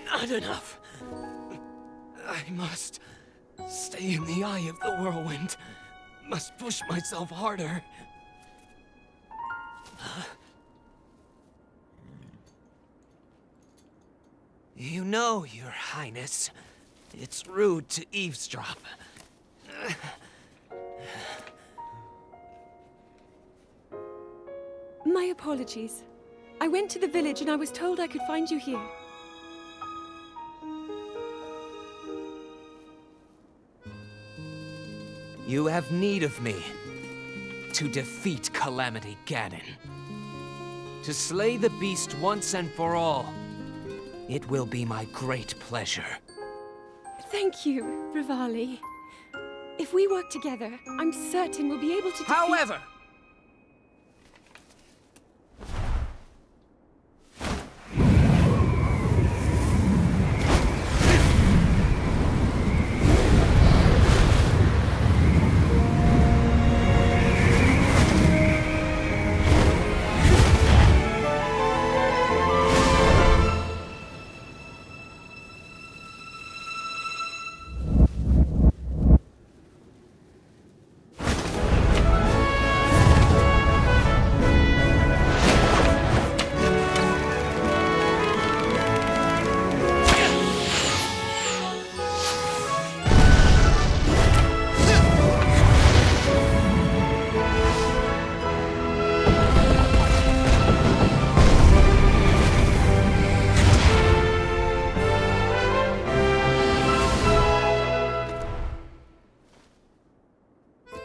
Not enough. I must stay in the eye of the whirlwind. Must push myself harder. You know, Your Highness, it's rude to eavesdrop. My apologies. I went to the village and I was told I could find you here. You have need of me to defeat Calamity Ganon. To slay the beast once and for all. It will be my great pleasure. Thank you, Rivali. If we work together, I'm certain we'll be able to defeat— However,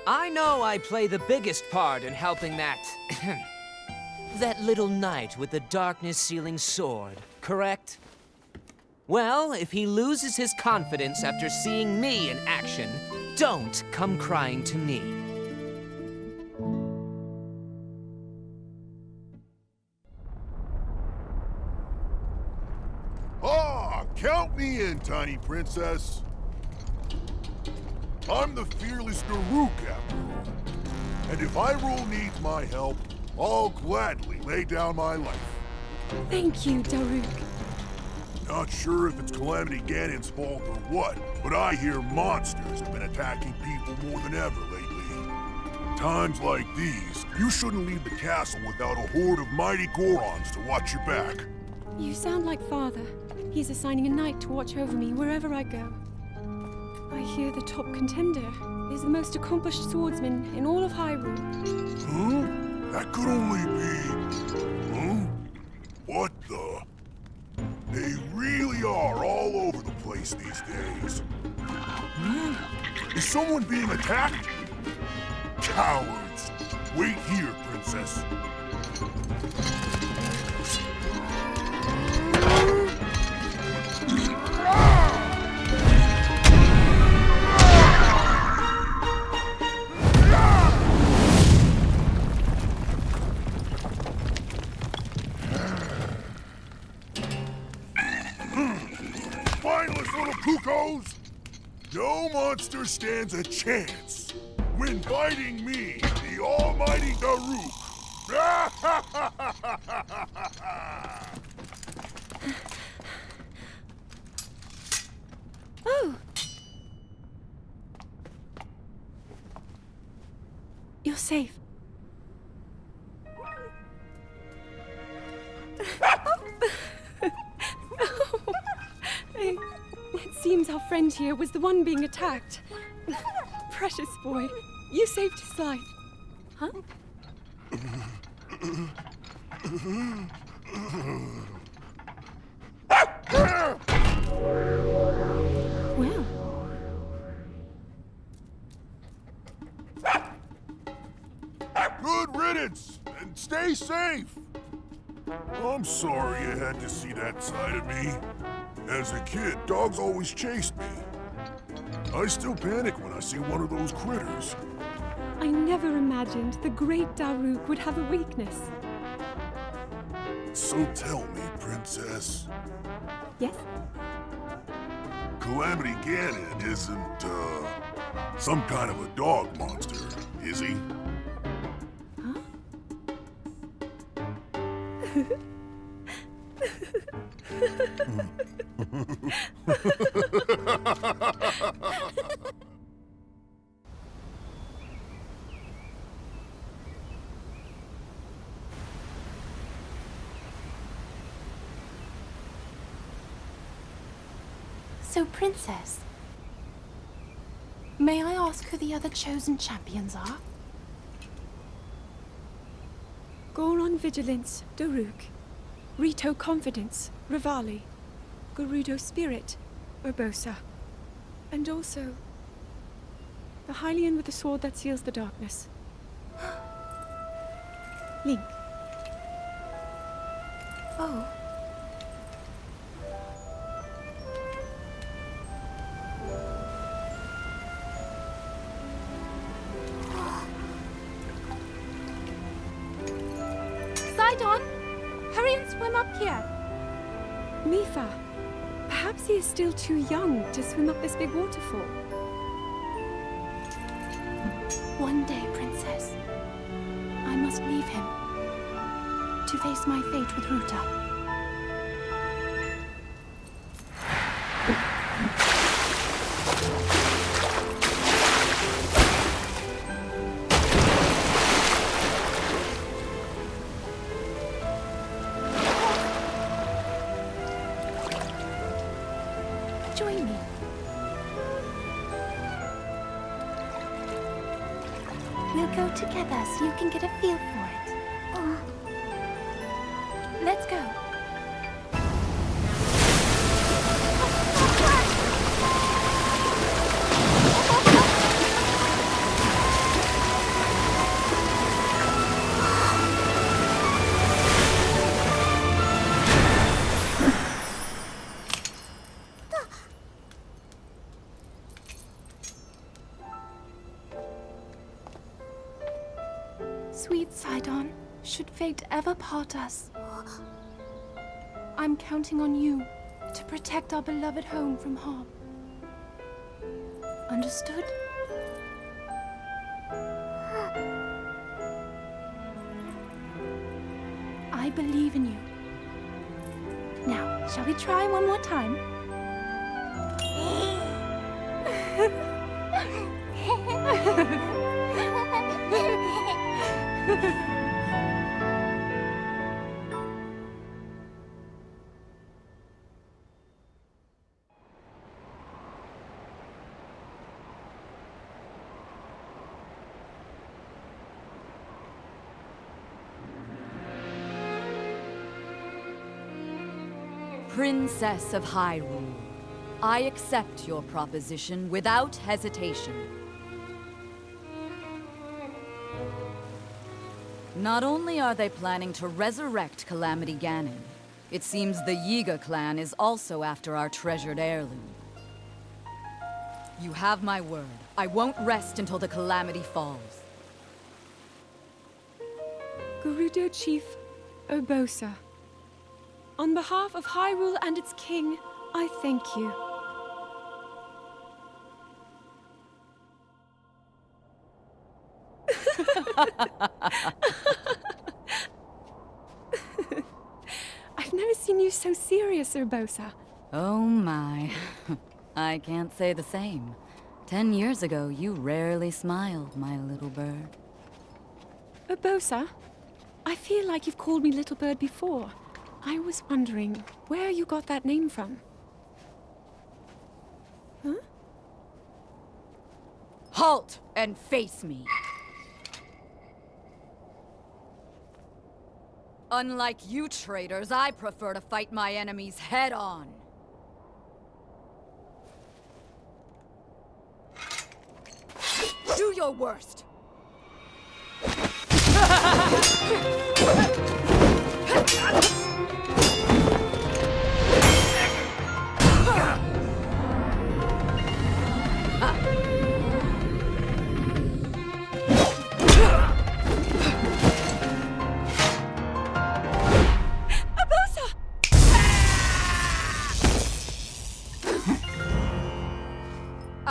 I know I play the biggest part in helping that little knight with the darkness-sealing sword, correct? Well, if he loses his confidence after seeing me in action, don't come crying to me. Ah, count me in, tiny princess. I'm the fearless Daruk, after all. And if Hyrule needs my help, I'll gladly lay down my life. Thank you, Daruk. Not sure if it's Calamity Ganon's fault or what, but I hear monsters have been attacking people more than ever lately. Times like these, you shouldn't leave the castle without a horde of mighty Gorons to watch your back. You sound like Father. He's assigning a knight to watch over me wherever I go. I hear the top contender is the most accomplished swordsman in all of Hyrule. Huh? That could only be... Huh? What the... They really are all over the place these days. Is someone being attacked? Cowards! Wait here, princess. Spineless little cuckoos! No monster stands a chance when fighting me, the almighty Daruk. Oh! You're safe. It seems our friend here was the one being attacked. Precious boy, you saved his life. Huh? Well. Good riddance, and stay safe. I'm sorry you had to see that side of me. As a kid, dogs always chased me. I still panic when I see one of those critters. I never imagined the great Daruk would have a weakness. So tell me, princess, Yes? Calamity Ganon isn't, some kind of a dog monster, is he? Huh? So, Princess, may I ask who the other chosen champions are? Goron Vigilance, Daruk. Rito Confidence, Rivali. Gerudo Spirit, Urbosa. And also, the Hylian with the sword that seals the darkness. Link. Oh. Sidon, hurry and swim up here. Mifa. Perhaps he is still too young to swim up this big waterfall. One day, Princess, I must leave him to face my fate with Ruta. Join me. We'll go together so you can get a feel for it. Let's go. Sweet Sidon, should fate ever part us, I'm counting on you to protect our beloved home from harm. Understood? I believe in you. Now, shall we try one more time? Princess of Hyrule, I accept your proposition without hesitation. Not only are they planning to resurrect Calamity Ganon, it seems the Yiga clan is also after our treasured heirloom. You have my word. I won't rest until the Calamity falls. Gerudo Chief Urbosa. On behalf of Hyrule and its king, I thank you. I've never seen you so serious, Urbosa. Oh my. I can't say the same. 10 years ago, you rarely smiled, my little bird. Urbosa, I feel like you've called me Little Bird before. I was wondering where you got that name from. Huh? Halt and face me. Unlike you traitors, I prefer to fight my enemies head on. Do your worst.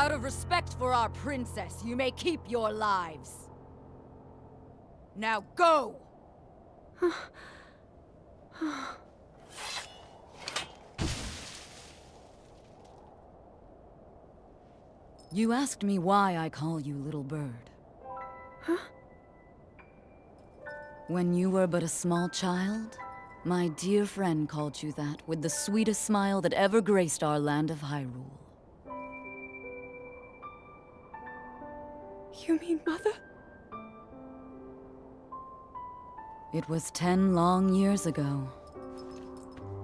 Out of respect for our princess, you may keep your lives. Now go! You asked me why I call you Little Bird. Huh? When you were but a small child, my dear friend called you that with the sweetest smile that ever graced our land of Hyrule. You mean Mother? It was 10 long years ago.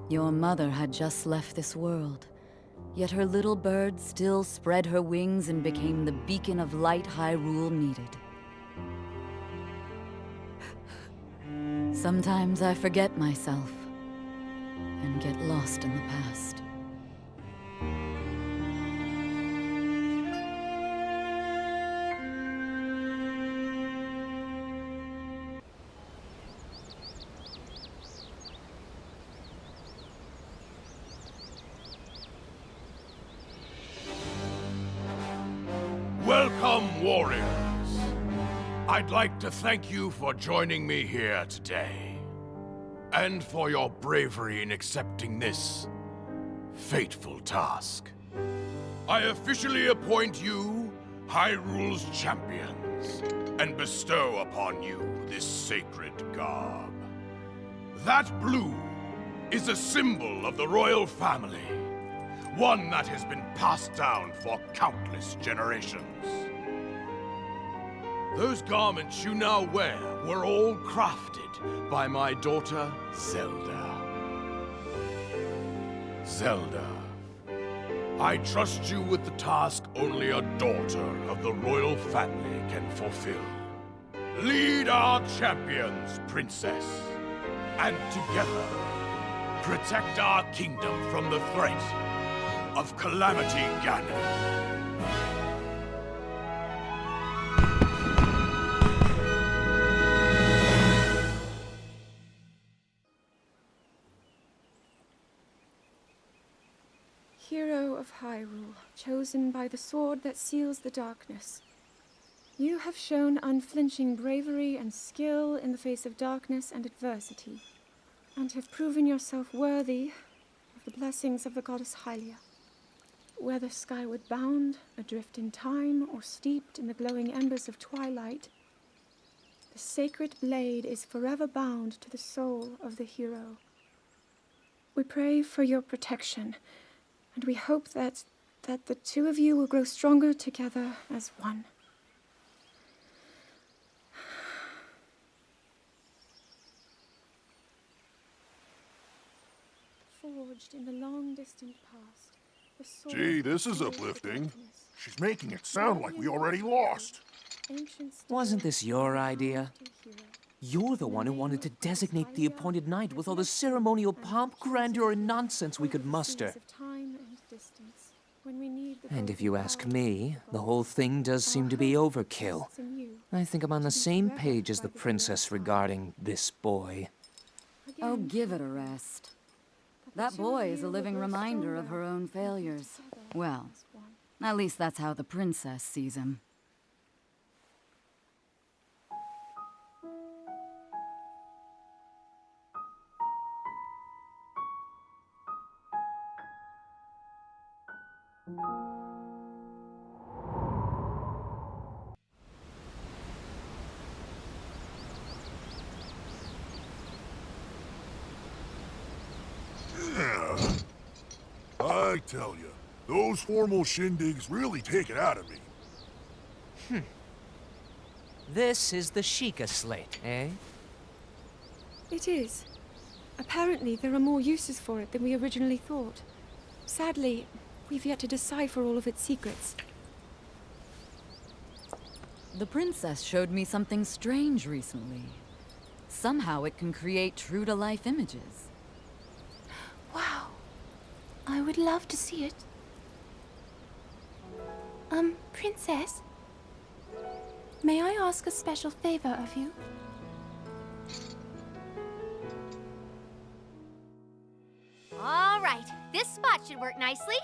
Your mother had just left this world, yet her little bird still spread her wings and became the beacon of light Hyrule needed. Sometimes I forget myself and get lost in the past. Welcome, warriors. I'd like to thank you for joining me here today, and for your bravery in accepting this fateful task. I officially appoint you Hyrule's champions, and bestow upon you this sacred garb. That blue is a symbol of the royal family, one that has been passed down for countless generations. Those garments you now wear were all crafted by my daughter, Zelda. Zelda, I trust you with the task only a daughter of the royal family can fulfill. Lead our champions, Princess, and together, protect our kingdom from the threat of Calamity Ganon. Hero of Hyrule, chosen by the sword that seals the darkness. You have shown unflinching bravery and skill in the face of darkness and adversity, and have proven yourself worthy of the blessings of the goddess Hylia. Whether skyward bound, adrift in time, or steeped in the glowing embers of twilight, the sacred blade is forever bound to the soul of the hero. We pray for your protection, and we hope that the two of you will grow stronger together as one. Forged in the long distant past, the sword Gee, this is of uplifting. darkness. She's making it sound like we already lost. Ancient Wasn't this your stories idea? to hero. You're the one who wanted to designate the appointed knight with all the ceremonial pomp, grandeur, and nonsense we could muster. And if you ask me, the whole thing does seem to be overkill. I think I'm on the same page as the princess regarding this boy. Oh, give it a rest. That boy is a living reminder of her own failures. Well, at least that's how the princess sees him. I tell you, those formal shindigs really take it out of me. This is the Sheikah slate, eh? It is. Apparently, there are more uses for it than we originally thought. Sadly, we've yet to decipher all of its secrets. The princess showed me something strange recently. Somehow it can create true-to-life images. Wow. I would love to see it. Princess? May I ask a special favor of you? All right, this spot should work nicely.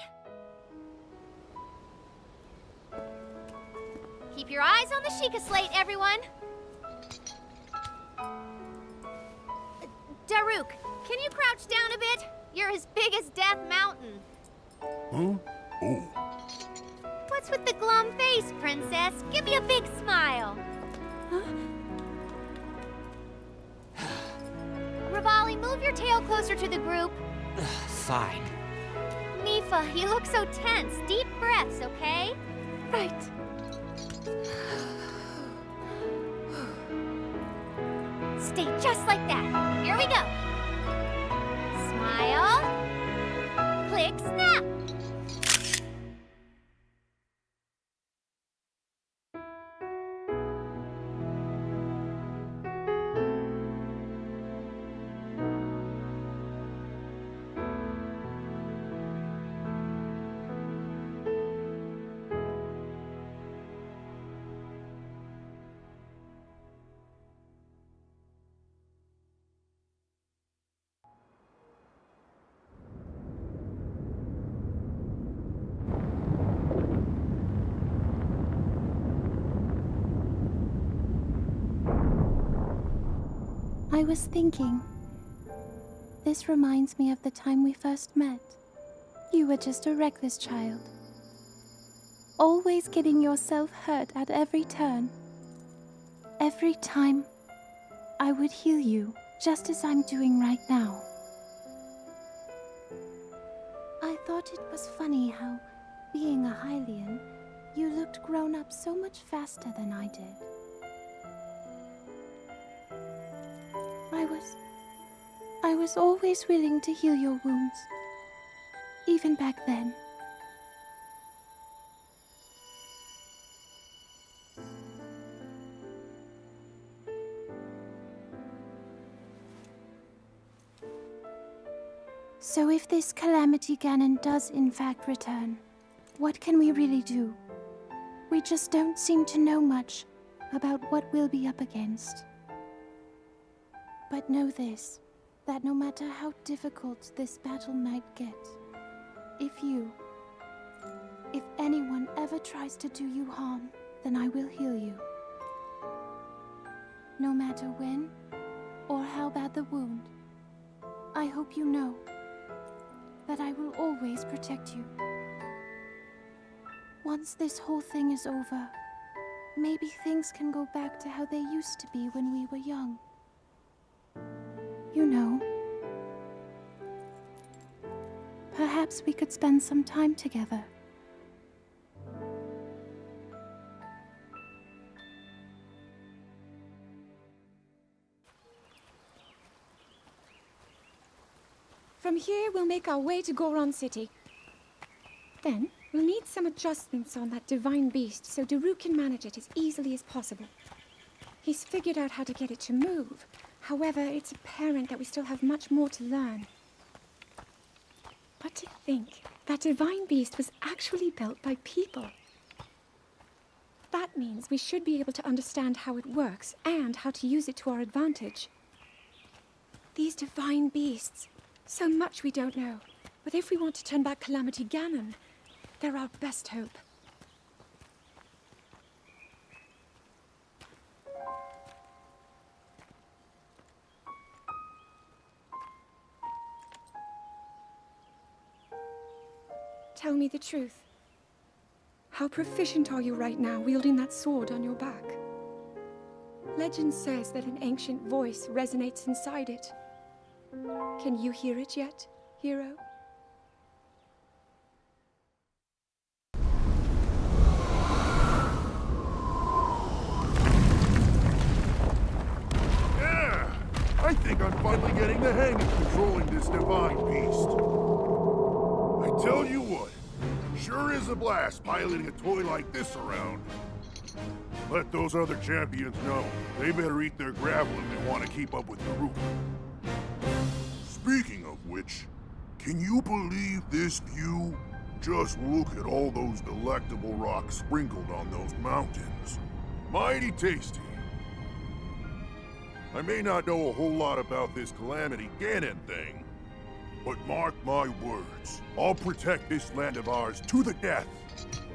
Keep your eyes on the Sheikah slate, everyone. Daruk, can you crouch down a bit? You're as big as Death Mountain. Huh? Oh. What's with the glum face, Princess? Give me a big smile. Rivali, move your tail closer to the group. Fine. Mifa, you look so tense. Deep breaths, okay? Right. Stay just like that. Here we go. Smile. Click, snap. I was thinking, this reminds me of the time we first met. You were just a reckless child, always getting yourself hurt at every turn. Every time, I would heal you, just as I'm doing right now. I thought it was funny how, being a Hylian, you looked grown up so much faster than I did. I was always willing to heal your wounds, even back then. So if this Calamity Ganon does in fact return, what can we really do? We just don't seem to know much about what we'll be up against. But know this, that no matter how difficult this battle might get, if anyone ever tries to do you harm, then I will heal you. No matter when or how bad the wound, I hope you know that I will always protect you. Once this whole thing is over, maybe things can go back to how they used to be when we were young. You know, perhaps we could spend some time together. From here, we'll make our way to Goron City. Then, we'll need some adjustments on that divine beast so Daruk can manage it as easily as possible. He's figured out how to get it to move. However, it's apparent that we still have much more to learn. But to think that divine beast was actually built by people. That means we should be able to understand how it works and how to use it to our advantage. These divine beasts, so much we don't know. But if we want to turn back Calamity Ganon, they're our best hope. Tell me the truth. How proficient are you right now wielding that sword on your back? Legend says that an ancient voice resonates inside it. Can you hear it yet, hero? Yeah! I think I'm finally getting the hang of controlling this divine beast. I tell you what, sure is a blast piloting a toy like this around. Let those other champions know. They better eat their gravel if they want to keep up with Daruk. Speaking of which, can you believe this view? Just look at all those delectable rocks sprinkled on those mountains. Mighty tasty. I may not know a whole lot about this Calamity Ganon thing, but mark my words, I'll protect this land of ours to the death.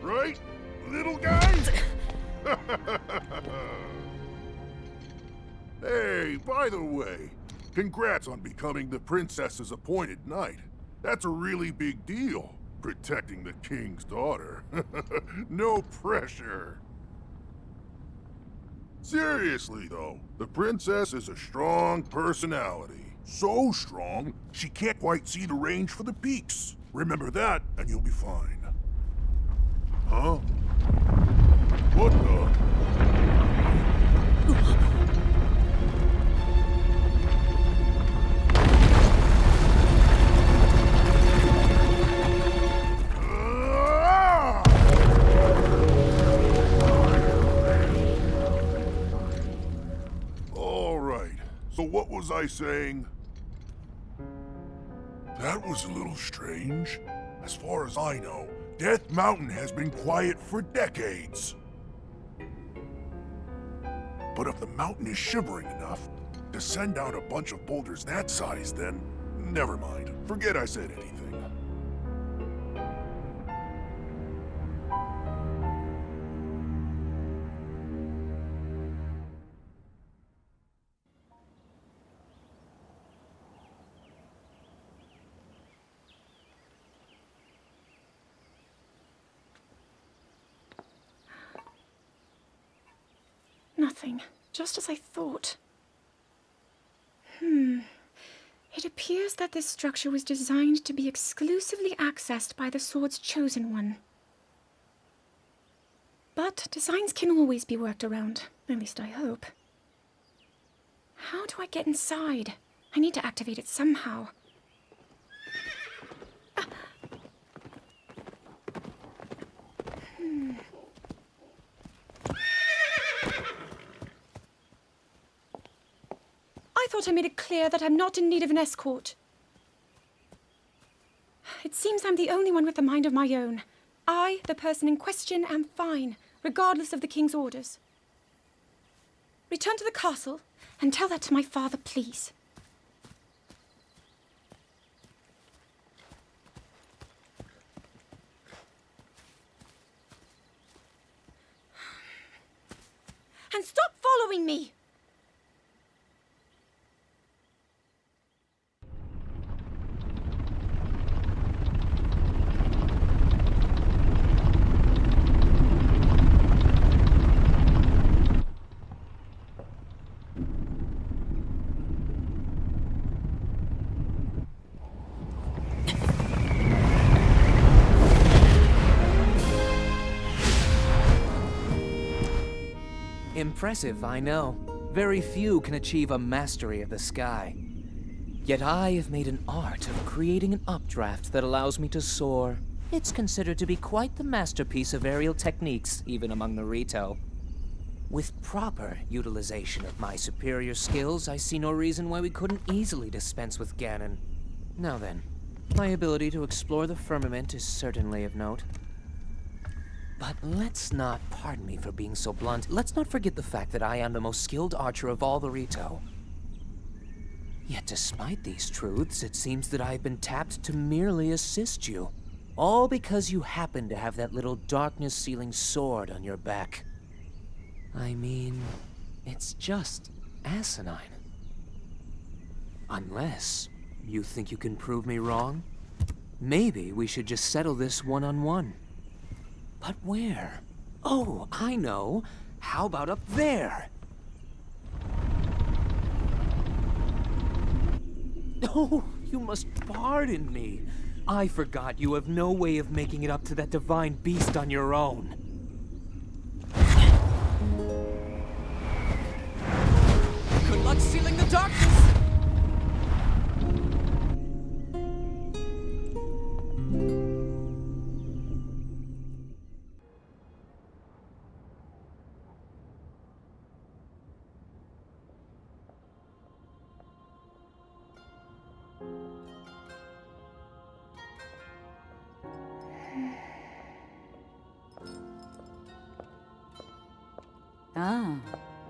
Right? little guy? Hey, by the way, congrats on becoming the princess's appointed knight. That's a really big deal, protecting the king's daughter. No pressure. Seriously, though, the princess is a strong personality. So strong, she can't quite see the range for the peaks. Remember that, and you'll be fine. Huh? What the? All right, so what was I saying? That was a little strange. As far as I know, Death Mountain has been quiet for decades. But if the mountain is shivering enough to send out a bunch of boulders that size, then never mind. Forget I said anything. Nothing. Just as I thought. It appears that this structure was designed to be exclusively accessed by the sword's chosen one. But designs can always be worked around. At least I hope. How do I get inside? I need to activate it somehow. I thought I made it clear that I'm not in need of an escort. It seems I'm the only one with a mind of my own. I, the person in question, am fine, regardless of the king's orders. Return to the castle and tell that to my father, please. And stop following me! Impressive, I know. Very few can achieve a mastery of the sky. Yet I have made an art of creating an updraft that allows me to soar. It's considered to be quite the masterpiece of aerial techniques, even among the Rito. With proper utilization of my superior skills, I see no reason why we couldn't easily dispense with Ganon. Now then, my ability to explore the firmament is certainly of note. But let's not, pardon me for being so blunt, let's not forget the fact that I am the most skilled archer of all the Rito. Yet despite these truths, it seems that I've been tapped to merely assist you. All because you happen to have that little darkness-sealing sword on your back. I mean, it's just asinine. Unless you think you can prove me wrong? Maybe we should just settle this one-on-one. But where? Oh, I know. How about up there? Oh, you must pardon me. I forgot you have no way of making it up to that divine beast on your own. Good luck sealing the darkness! Ah,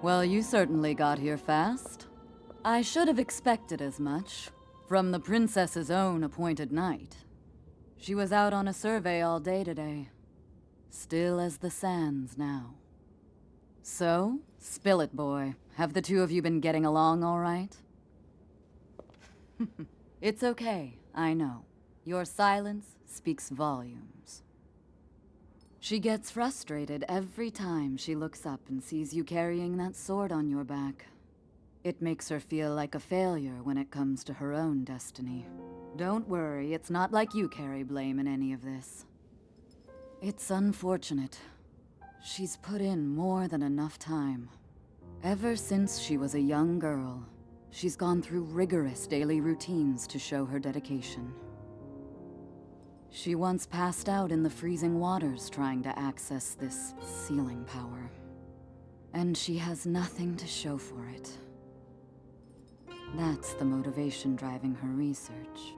well, you certainly got here fast. I should have expected as much, from the princess's own appointed knight. She was out on a survey all day today. Still as the sands now. So, spill it, boy. Have the two of you been getting along all right? It's okay, I know. Your silence speaks volumes. She gets frustrated every time she looks up and sees you carrying that sword on your back. It makes her feel like a failure when it comes to her own destiny. Don't worry, it's not like you carry blame in any of this. It's unfortunate. She's put in more than enough time. Ever since she was a young girl, she's gone through rigorous daily routines to show her dedication. She once passed out in the freezing waters trying to access this sealing power. And she has nothing to show for it. That's the motivation driving her research.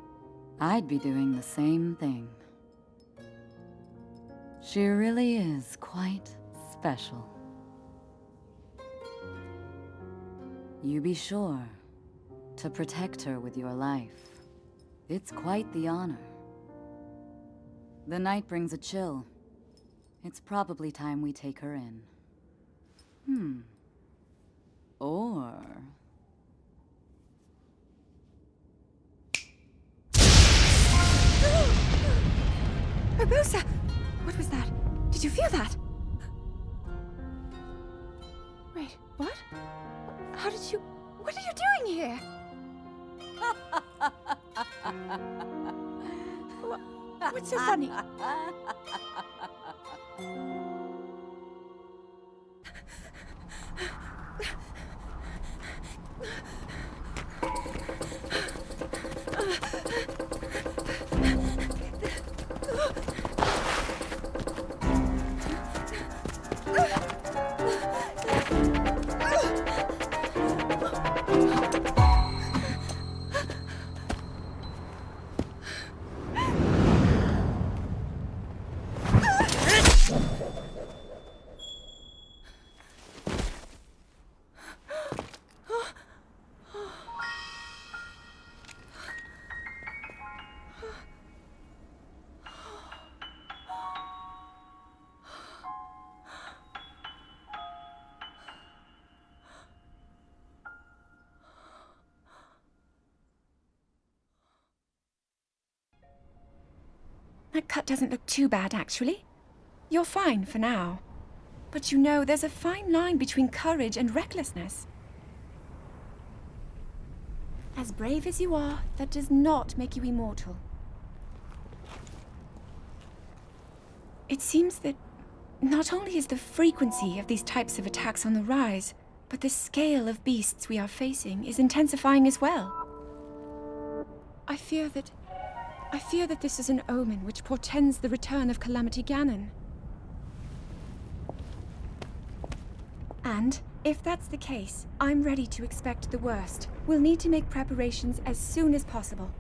I'd be doing the same thing. She really is quite special. You be sure to protect her with your life. It's quite the honor. The night brings a chill. It's probably time we take her in. Or... Barbosa! What was that? Did you feel that? Wait, what? How did you... What are you doing here? What's so funny? That cut doesn't look too bad, actually. You're fine for now. But you know, there's a fine line between courage and recklessness. As brave as you are, that does not make you immortal. It seems that not only is the frequency of these types of attacks on the rise, but the scale of beasts we are facing is intensifying as well. I fear that this is an omen which portends the return of Calamity Ganon. And, if that's the case, I'm ready to expect the worst. We'll need to make preparations as soon as possible.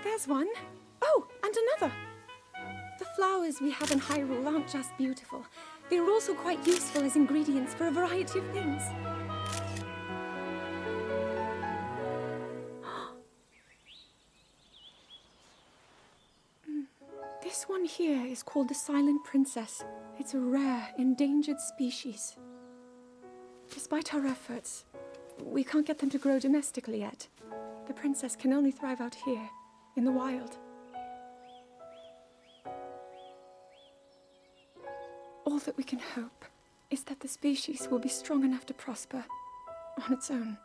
There's one. Oh, and another. The flowers we have in Hyrule aren't just beautiful. They're also quite useful as ingredients for a variety of things. This one here is called the Silent Princess. It's a rare, endangered species. Despite our efforts, we can't get them to grow domestically yet. The princess can only thrive out here, in the wild. All that we can hope is that the species will be strong enough to prosper on its own.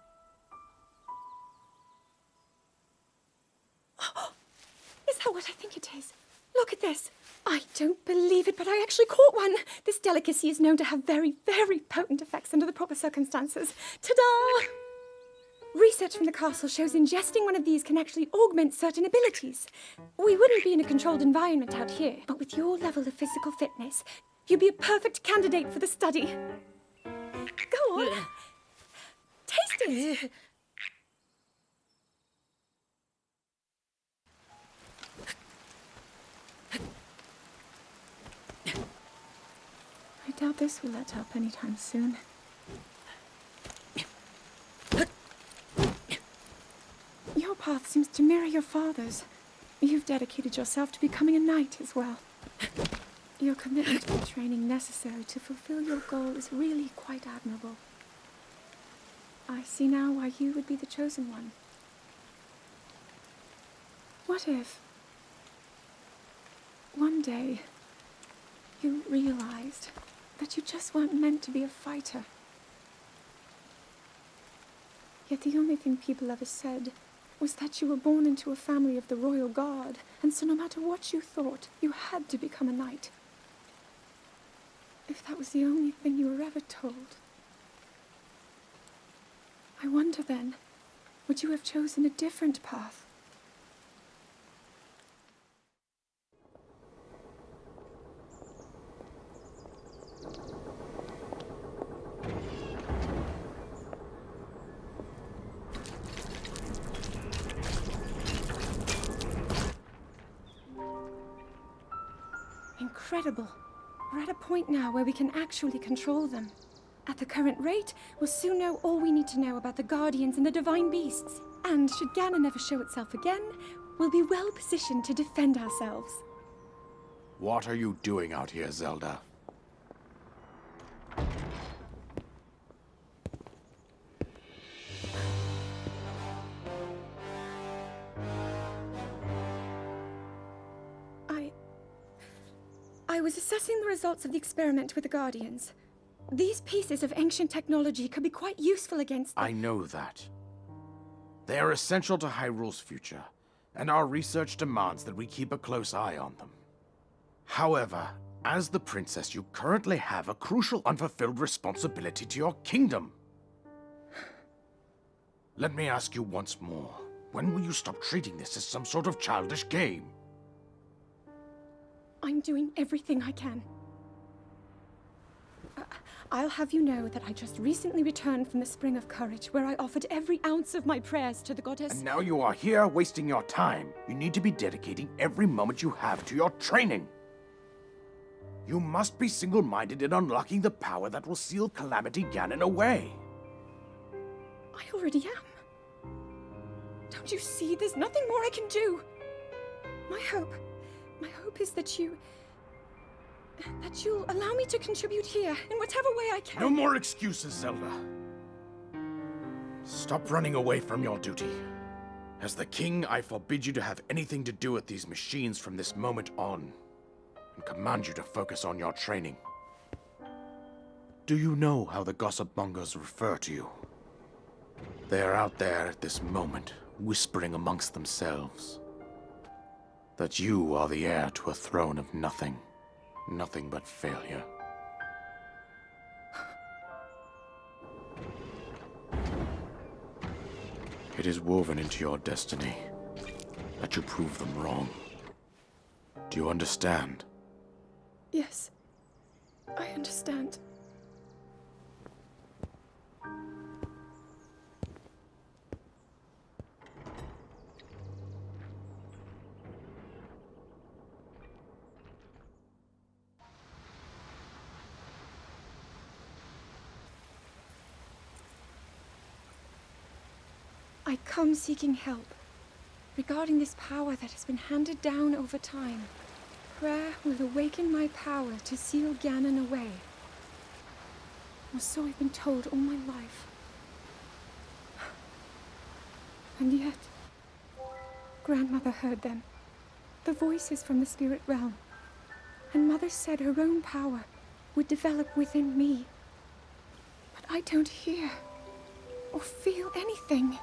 Is that what I think it is? Look at this. I don't believe it, but I actually caught one. This delicacy is known to have very, very potent effects under the proper circumstances. Ta-da! Research from the castle shows ingesting one of these can actually augment certain abilities. We wouldn't be in a controlled environment out here, but with your level of physical fitness, you'd be a perfect candidate for the study. Go on. Taste it. I doubt this will let up anytime soon. path seems to mirror your father's. You've dedicated yourself to becoming a knight as well. Your commitment to the training necessary to fulfill your goal is really quite admirable. I see now why you would be the chosen one. What if one day you realized that you just weren't meant to be a fighter? Yet the only thing people ever said was that you were born into a family of the royal guard, and so no matter what you thought, you had to become a knight. If that was the only thing you were ever told, I wonder then, would you have chosen a different path? Incredible. We're at a point now where we can actually control them. At the current rate, we'll soon know all we need to know about the Guardians and the Divine Beasts. And should Ganon ever show itself again, we'll be well positioned to defend ourselves. What are you doing out here, Zelda? I was assessing the results of the experiment with the Guardians. These pieces of ancient technology could be quite useful against the— I know that. They are essential to Hyrule's future, and our research demands that we keep a close eye on them. However, as the princess, you currently have a crucial unfulfilled responsibility to your kingdom. Let me ask you once more, when will you stop treating this as some sort of childish game? I'm doing everything I can. I'll have you know that I just recently returned from the Spring of Courage, where I offered every ounce of my prayers to the goddess. And now you are here wasting your time. You need to be dedicating every moment you have to your training. You must be single-minded in unlocking the power that will seal Calamity Ganon away. I already am. Don't you see? There's nothing more I can do. My hope is that you'll allow me to contribute here in whatever way I can. No more excuses, Zelda. Stop running away from your duty. As the king, I forbid you to have anything to do with these machines from this moment on, and command you to focus on your training. Do you know how the gossip mongers refer to you? They are out there at this moment, whispering amongst themselves that you are the heir to a throne of nothing. Nothing but failure. It is woven into your destiny that you prove them wrong. Do you understand? Yes, I understand. I come seeking help regarding this power that has been handed down over time. Prayer will awaken my power to seal Ganon away. Or so I've been told all my life. And yet, Grandmother heard them. The voices from the spirit realm. And Mother said her own power would develop within me. But I don't hear or feel anything.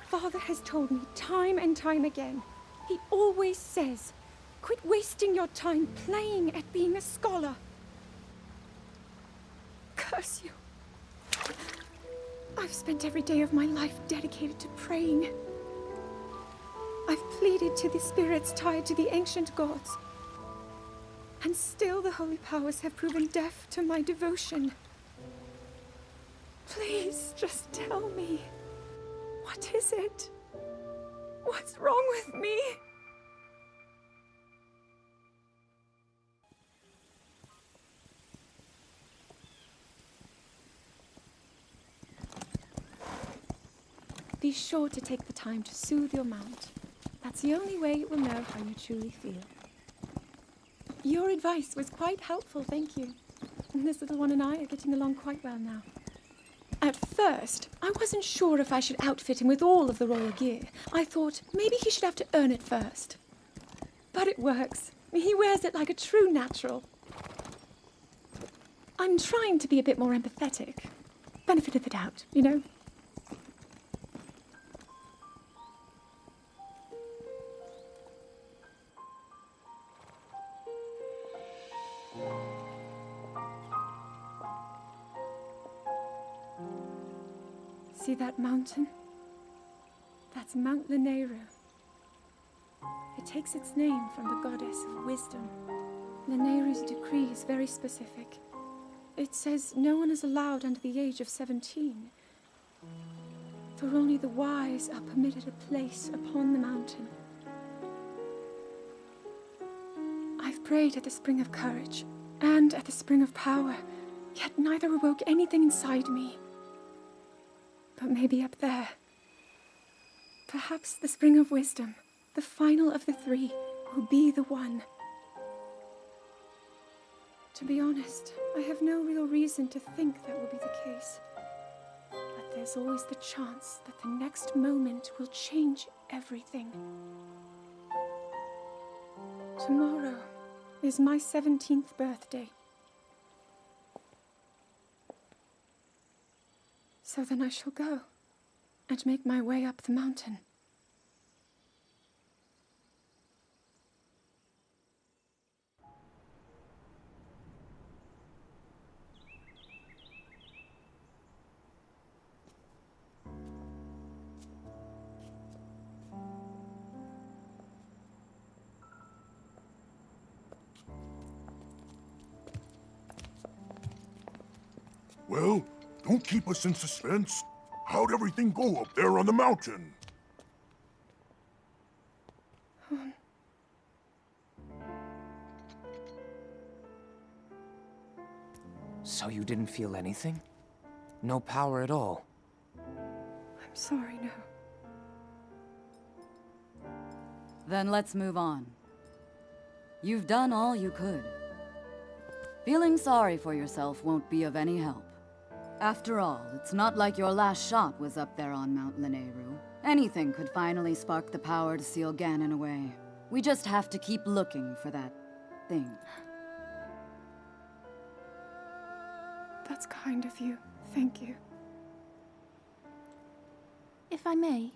Father has told me time and time again. He always says, quit wasting your time playing at being a scholar. Curse you. I've spent every day of my life dedicated to praying. I've pleaded to the spirits tied to the ancient gods. And still the holy powers have proven deaf to my devotion. Please, just tell me. What is it? What's wrong with me? be sure to take the time to soothe your mount. That's the only way it will know how you truly feel. Your advice was quite helpful, thank you. This little one and I are getting along quite well now. At first, I wasn't sure if I should outfit him with all of the royal gear. I thought maybe he should have to earn it first. But it works. He wears it like a true natural. I'm trying to be a bit more empathetic. Benefit of the doubt, you know? See that mountain? That's Mount Lanayru. It takes its name from the goddess of wisdom. Lanayru's decree is very specific. It says no one is allowed under the age of 17. For only the wise are permitted a place upon the mountain. I've prayed at the Spring of Courage and at the Spring of Power, yet neither awoke anything inside me. But maybe up there. Perhaps the Spring of Wisdom, the final of the three, will be the one. To be honest, I have no real reason to think that will be the case. But there's always the chance that the next moment will change everything. Tomorrow is my 17th birthday. So then I shall go and make my way up the mountain. Well, don't keep us in suspense. How'd everything go up there on the mountain? So you didn't feel anything? No power at all? I'm sorry, no. Then let's move on. You've done all you could. Feeling sorry for yourself won't be of any help. After all, it's not like your last shot was up there on Mount Lanayru. Anything could finally spark the power to seal Ganon away. We just have to keep looking for that thing. That's kind of you. Thank you. If I may,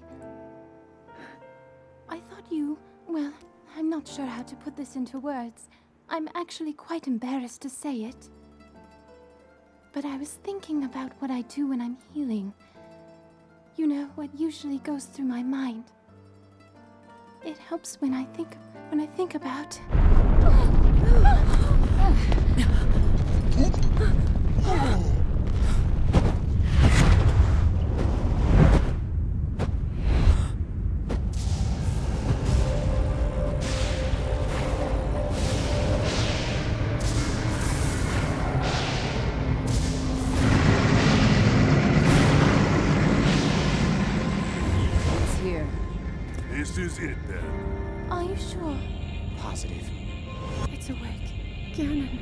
I thought you... well, I'm not sure how to put this into words. I'm actually quite embarrassed to say it. But I was thinking about what I do when I'm healing. You know, what usually goes through my mind. It helps when I think about... This is it, then. Are you sure? Positive. It's awake. Ganon.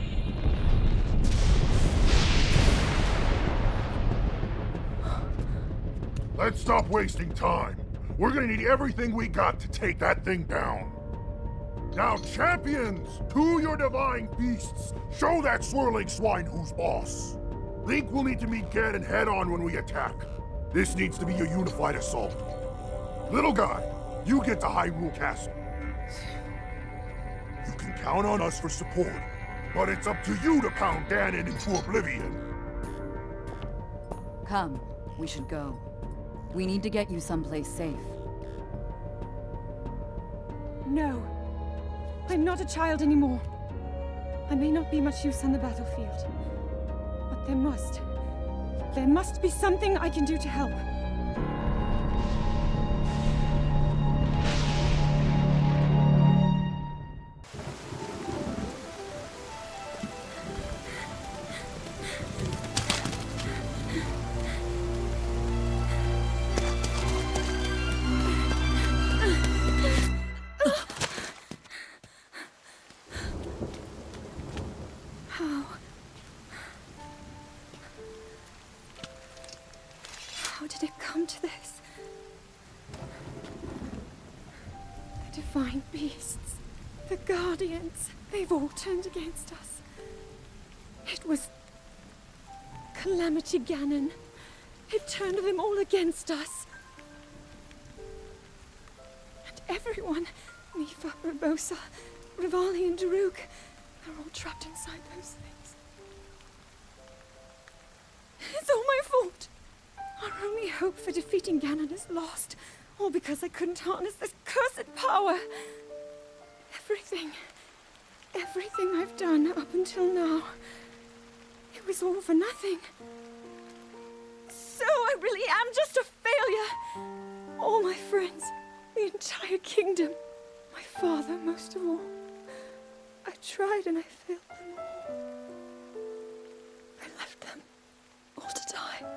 Let's stop wasting time. We're gonna need everything we got to take that thing down. Now, champions, to your divine beasts, show that swirling swine who's boss. Link will need to meet Ganon head-on when we attack. This needs to be a unified assault. Little guy, you get to Hyrule Castle. You can count on us for support, but it's up to you to pound Ganon into oblivion. Come, we should go. We need to get you someplace safe. No. I'm not a child anymore. I may not be much use on the battlefield. But there must be something I can do to help. How did it come to this? The divine beasts, the guardians, they've all turned against us. It was Calamity Ganon. It turned them all against us. And everyone, Mifa, Urbosa, Rivali, and Daruk, they're all trapped inside those things. It's all my fault. Our only hope for defeating Ganon is lost, all because I couldn't harness this cursed power. Everything I've done up until now, it was all for nothing. So I really am just a failure. All my friends, the entire kingdom, my father most of all. I tried and I failed them all. I left them all to die.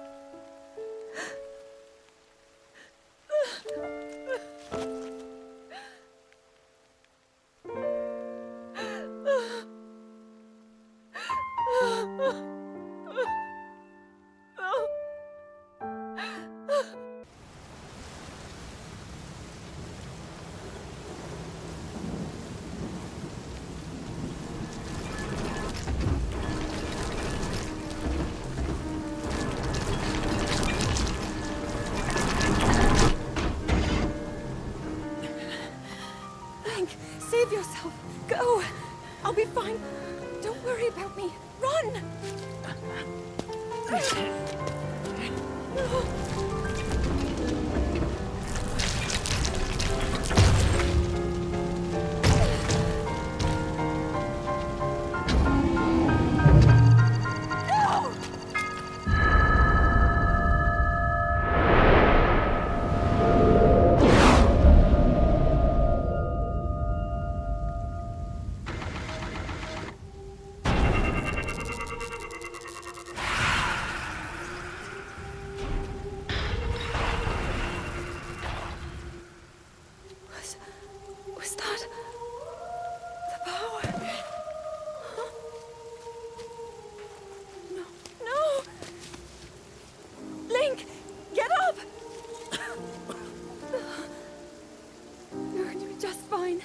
Save yourself. Go. I'll be fine. Don't worry about me. Run! Was that the power? Huh? No! Link, get up! You're going to be just fine.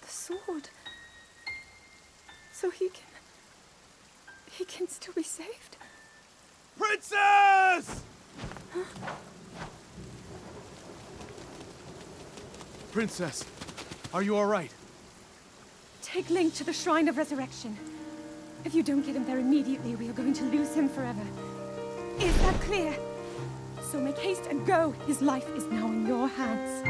Sword. So he can still be saved? Princess! Huh? Princess, are you all right? Take Link to the Shrine of Resurrection. If you don't get him there immediately, we are going to lose him forever. Is that clear? So make haste and go. His life is now in your hands.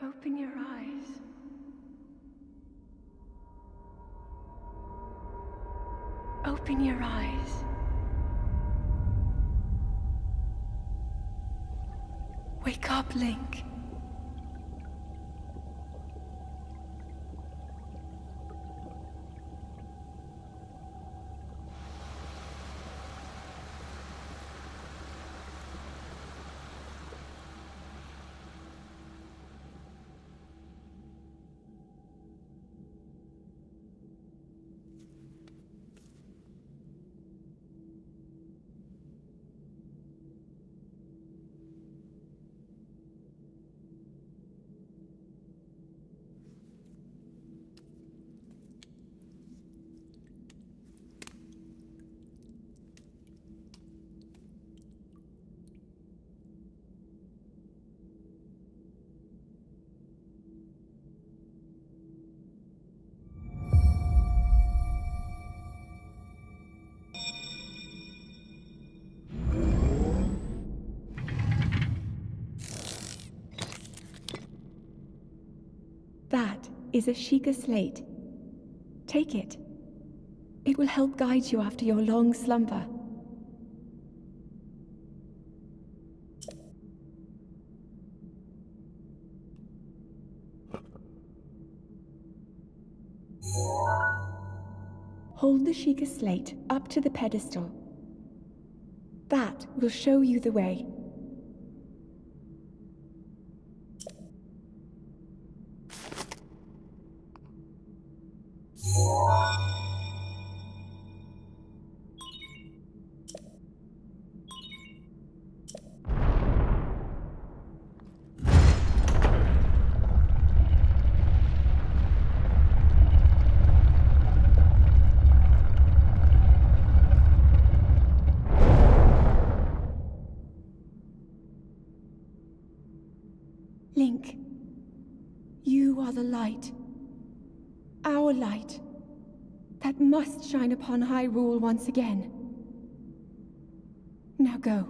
Open your eyes. Open your eyes. Wake up, Link. is a Sheikah slate. Take it. It will help guide you after your long slumber. Hold the Sheikah slate up to the pedestal. That will show you the way. Link, you are the light. Our light. That must shine upon Hyrule once again. Now go.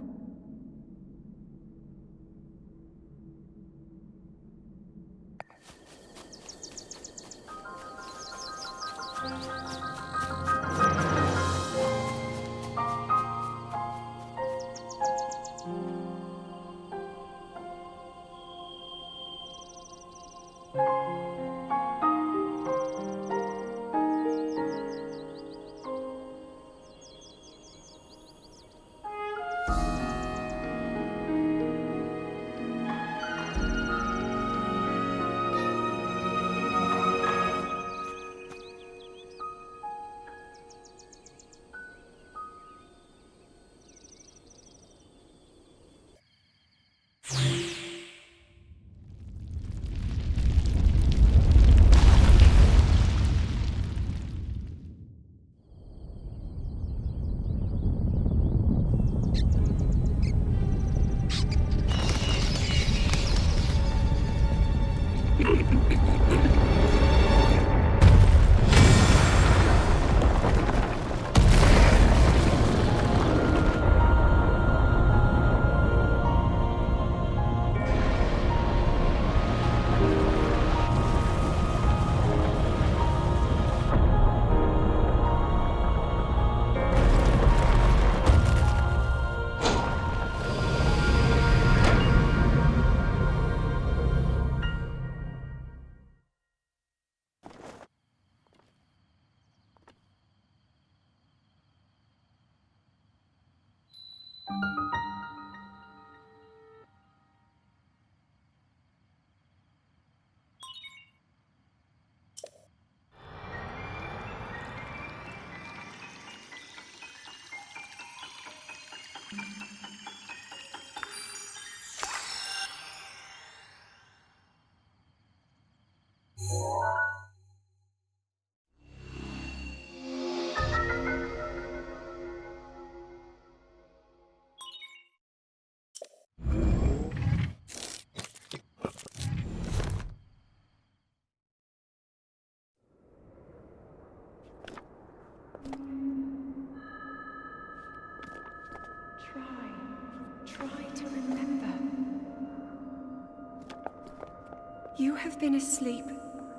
Try to remember. You have been asleep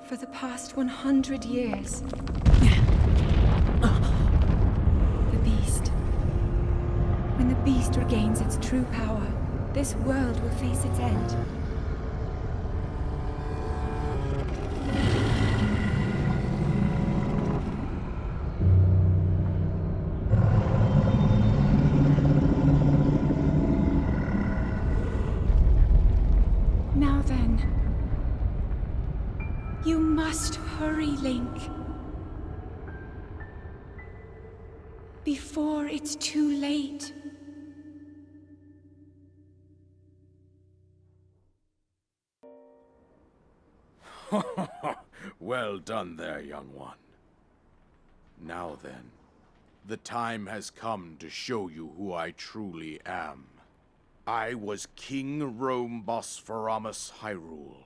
for the past 100 years. The beast. When the beast regains its true power, this world will face its end. Now then, you must hurry, Link. Before it's too late. Well done there, young one. Now then, the time has come to show you who I truly am. I was King Rome Bosphoramos Hyrule.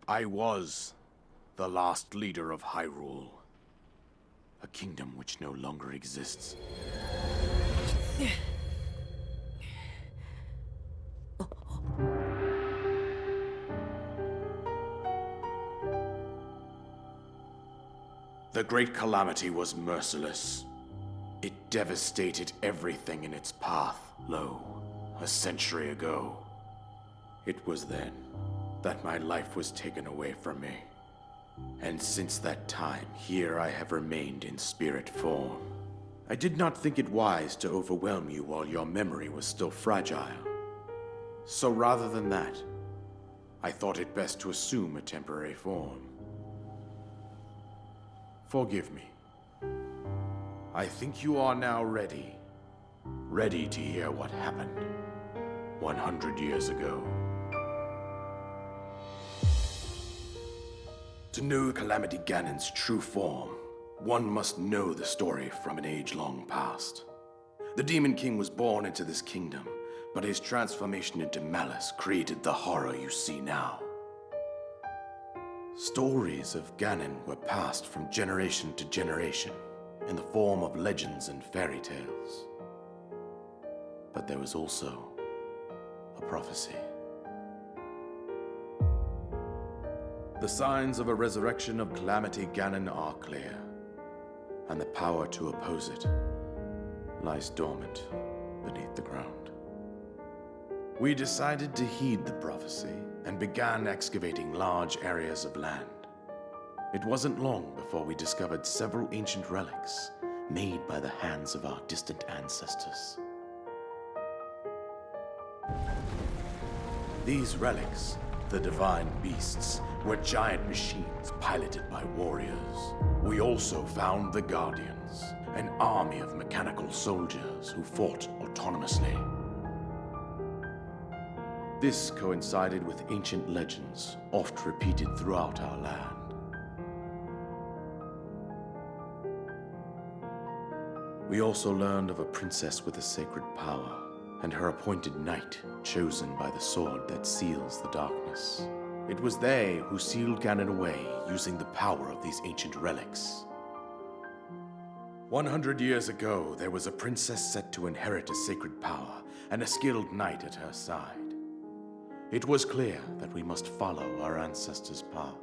I was the last leader of Hyrule. A kingdom which no longer exists. The Great Calamity was merciless. It devastated everything in its path, a century ago. It was then that my life was taken away from me. And since that time, here I have remained in spirit form. I did not think it wise to overwhelm you while your memory was still fragile. So rather than that, I thought it best to assume a temporary form. Forgive me. I think you are now ready. Ready to hear what happened 100 years ago. To know Calamity Ganon's true form, one must know the story from an age long past. The Demon King was born into this kingdom, but his transformation into malice created the horror you see now. Stories of Ganon were passed from generation to generation in the form of legends and fairy tales. But there was also a prophecy. The signs of a resurrection of Calamity Ganon are clear, and the power to oppose it lies dormant beneath the ground. We decided to heed the prophecy and began excavating large areas of land. It wasn't long before we discovered several ancient relics made by the hands of our distant ancestors. These relics, the divine beasts, were giant machines piloted by warriors. We also found the Guardians, an army of mechanical soldiers who fought autonomously. This coincided with ancient legends, oft repeated throughout our land. We also learned of a princess with a sacred power, and her appointed knight, chosen by the sword that seals the darkness. It was they who sealed Ganon away using the power of these ancient relics. 100 years ago, there was a princess set to inherit a sacred power and a skilled knight at her side. It was clear that we must follow our ancestors' path.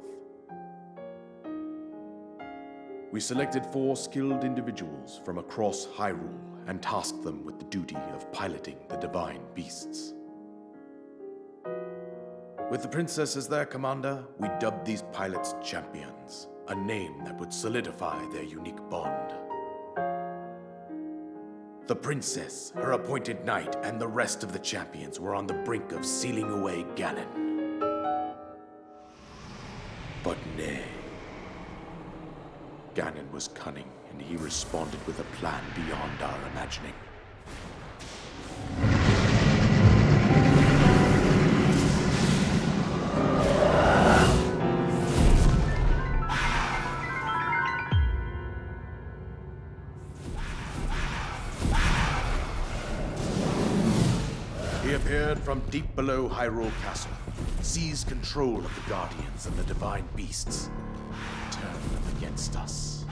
We selected 4 skilled individuals from across Hyrule and tasked them with the duty of piloting the divine beasts. With the princess as their commander, we dubbed these pilots champions, a name that would solidify their unique bond. The princess, her appointed knight, and the rest of the champions were on the brink of sealing away Ganon. But nay. Ganon was cunning, and he responded with a plan beyond our imagining. He appeared from deep below Hyrule Castle, seized control of the Guardians and the divine beasts, and turned them against us.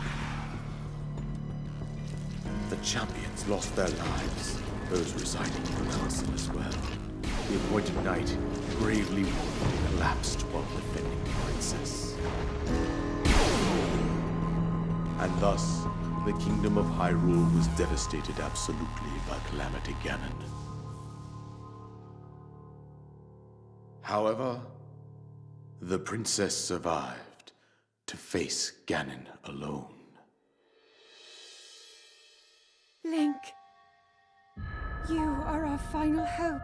The champions lost their lives, those residing in the castle as well. The appointed knight, gravely wounded, collapsed while defending the princess. And thus, the kingdom of Hyrule was devastated absolutely by Calamity Ganon. However, the princess survived to face Ganon alone. Link, you are our final hope.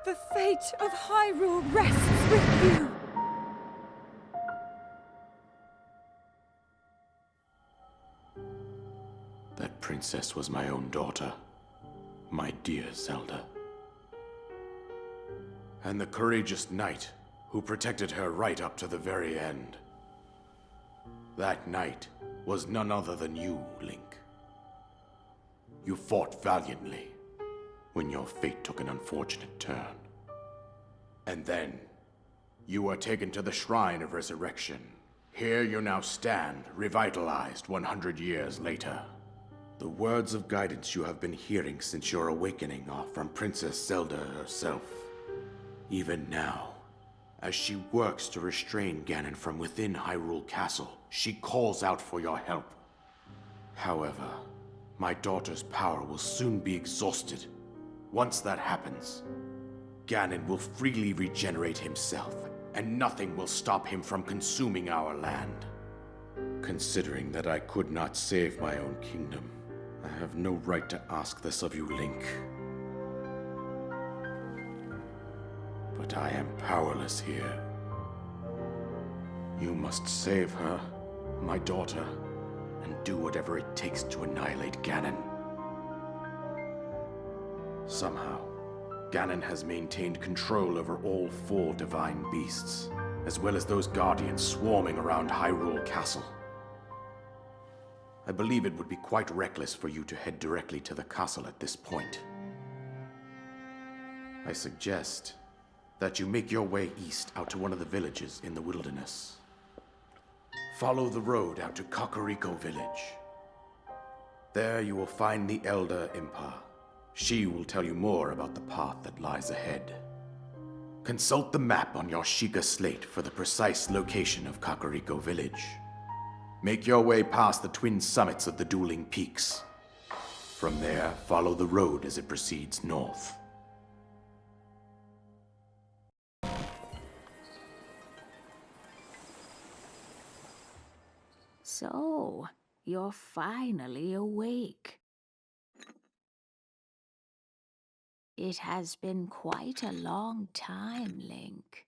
The fate of Hyrule rests with you. That princess was my own daughter, my dear Zelda. And the courageous knight who protected her right up to the very end. That knight was none other than you, Link. You fought valiantly when your fate took an unfortunate turn. And then, you were taken to the Shrine of Resurrection. Here you now stand, revitalized 100 years later. The words of guidance you have been hearing since your awakening are from Princess Zelda herself. Even now, As she works to restrain Ganon from within Hyrule Castle, she calls out for your help. However, my daughter's power will soon be exhausted. Once that happens, Ganon will freely regenerate himself, and nothing will stop him from consuming our land. Considering that I could not save my own kingdom, I have no right to ask this of you, Link. But I am powerless here. You must save her, my daughter, and do whatever it takes to annihilate Ganon. Somehow, Ganon has maintained control over all 4 divine beasts, as well as those guardians swarming around Hyrule Castle. I believe it would be quite reckless for you to head directly to the castle at this point. I suggest that you make your way east out to one of the villages in the wilderness. Follow the road out to Kakariko Village. There you will find the Elder Impa. She will tell you more about the path that lies ahead. Consult the map on your Sheikah slate for the precise location of Kakariko Village. Make your way past the twin summits of the dueling peaks. From there, follow the road as it proceeds north. So, you're finally awake. It has been quite a long time, Link.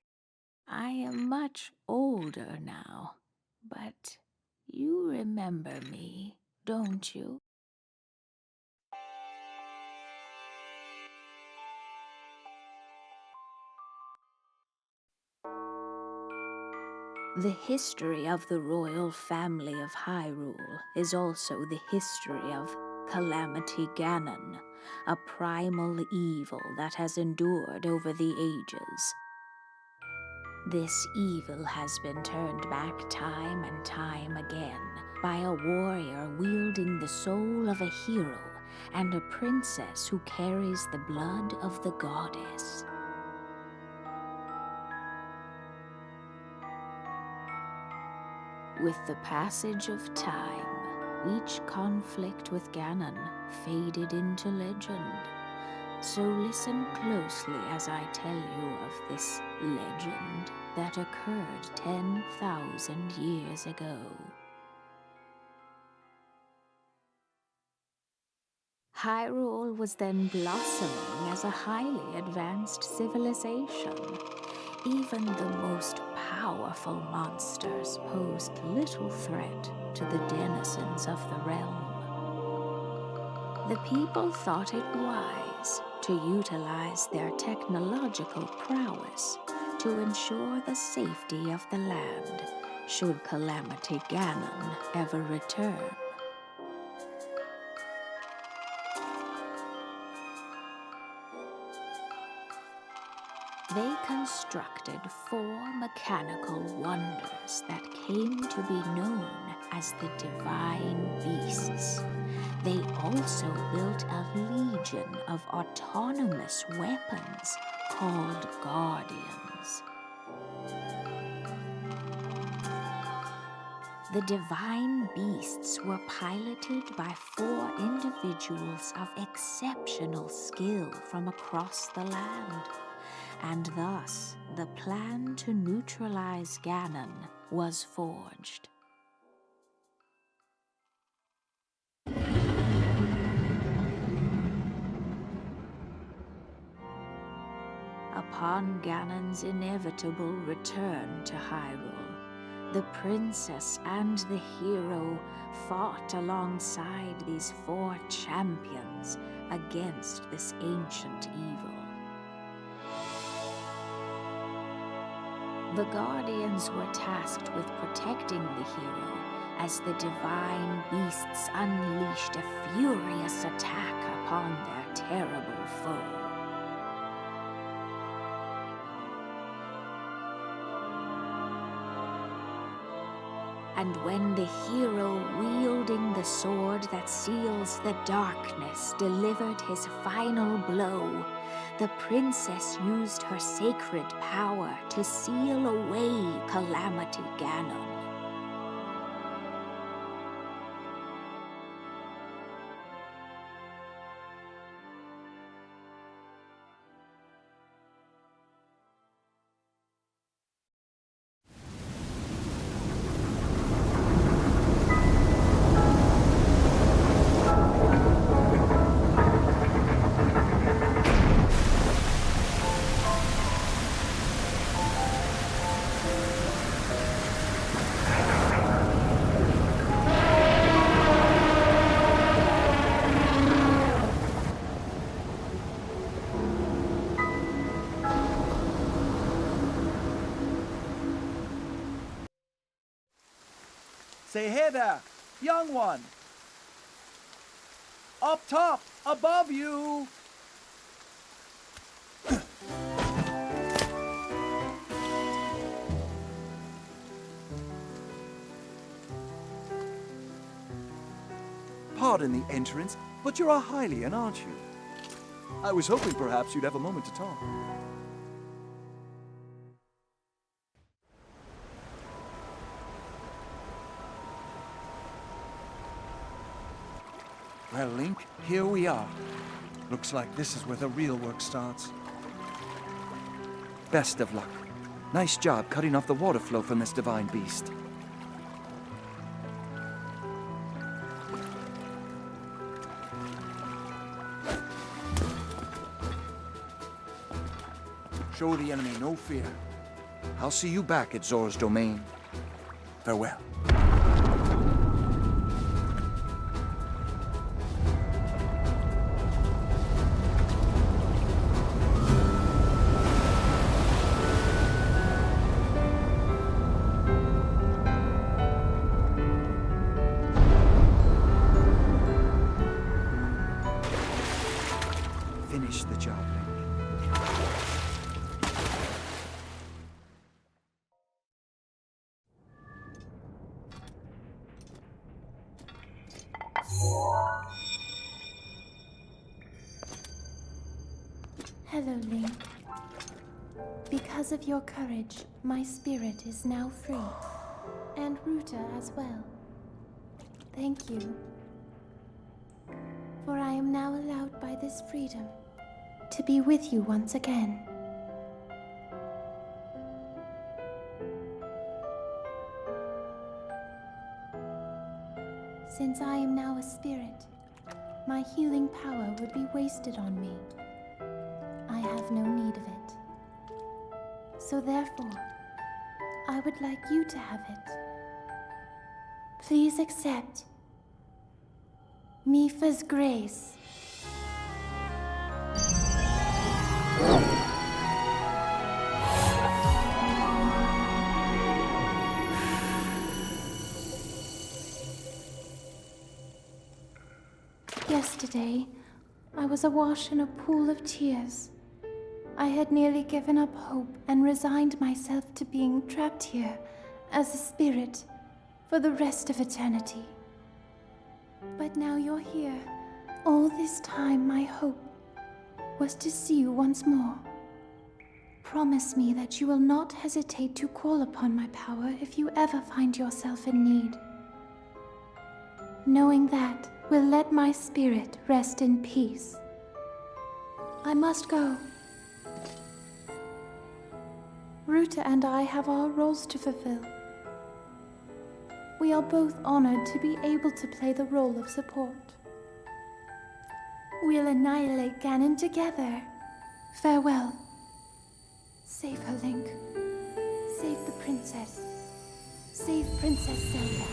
I am much older now, but you remember me, don't you? The history of the royal family of Hyrule is also the history of Calamity Ganon, a primal evil that has endured over the ages. This evil has been turned back time and time again by a warrior wielding the soul of a hero and a princess who carries the blood of the goddess. With the passage of time, each conflict with Ganon faded into legend. So listen closely as I tell you of this legend that occurred 10,000 years ago. Hyrule was then blossoming as a highly advanced civilization. Even the most powerful monsters posed little threat to the denizens of the realm. The people thought it wise to utilize their technological prowess to ensure the safety of the land should Calamity Ganon ever return. They constructed 4 mechanical wonders that came to be known as the Divine Beasts. They also built a legion of autonomous weapons called Guardians. The Divine Beasts were piloted by 4 individuals of exceptional skill from across the land. And thus, the plan to neutralize Ganon was forged. Upon Ganon's inevitable return to Hyrule, the princess and the hero fought alongside these 4 champions against this ancient evil. The Guardians were tasked with protecting the hero as the Divine Beasts unleashed a furious attack upon their terrible foe. And when the hero wielding the sword that seals the darkness delivered his final blow, the princess used her sacred power to seal away Calamity Ganon. Say, hey there, young one. Up top, above you. Pardon the entrance, but you're a Hylian, aren't you? I was hoping perhaps you'd have a moment to talk. Well, Link, here we are. Looks like this is where the real work starts. Best of luck. Nice job cutting off the water flow from this divine beast. Show the enemy no fear. I'll see you back at Zora's domain. Farewell. Finish the job, Link. Hello, Link. Because of your courage, my spirit is now free. And Ruta as well. Thank you. For I am now allowed by this freedom to be with you once again. Since I am now a spirit, my healing power would be wasted on me. I have no need of it. So therefore, I would like you to have it. Please accept Mifa's grace. Yesterday, I was awash in a pool of tears. I had nearly given up hope and resigned myself to being trapped here as a spirit for the rest of eternity. But now you're here. All this time, my hope was to see you once more. Promise me that you will not hesitate to call upon my power if you ever find yourself in need. Knowing that will let my spirit rest in peace. I must go. Ruta and I have our roles to fulfill. We are both honored to be able to play the role of support. We'll annihilate Ganon together. Farewell. Save her, Link. Save the princess. Save Princess Zelda.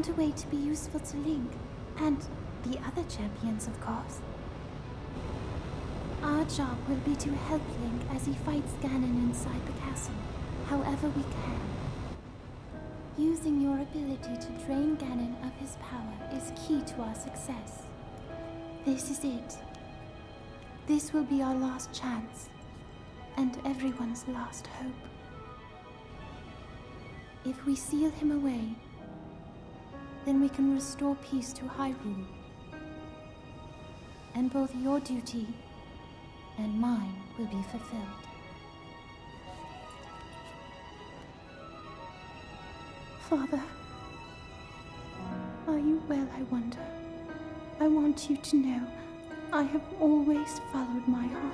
found a way to be useful to Link, and the other champions, of course. Our job will be to help Link as he fights Ganon inside the castle, however we can. Using your ability to drain Ganon of his power is key to our success. This is it. This will be our last chance, and everyone's last hope. If we seal him away, then we can restore peace to Hyrule. And both your duty and mine will be fulfilled. Father, are you well, I wonder? I want you to know I have always followed my heart.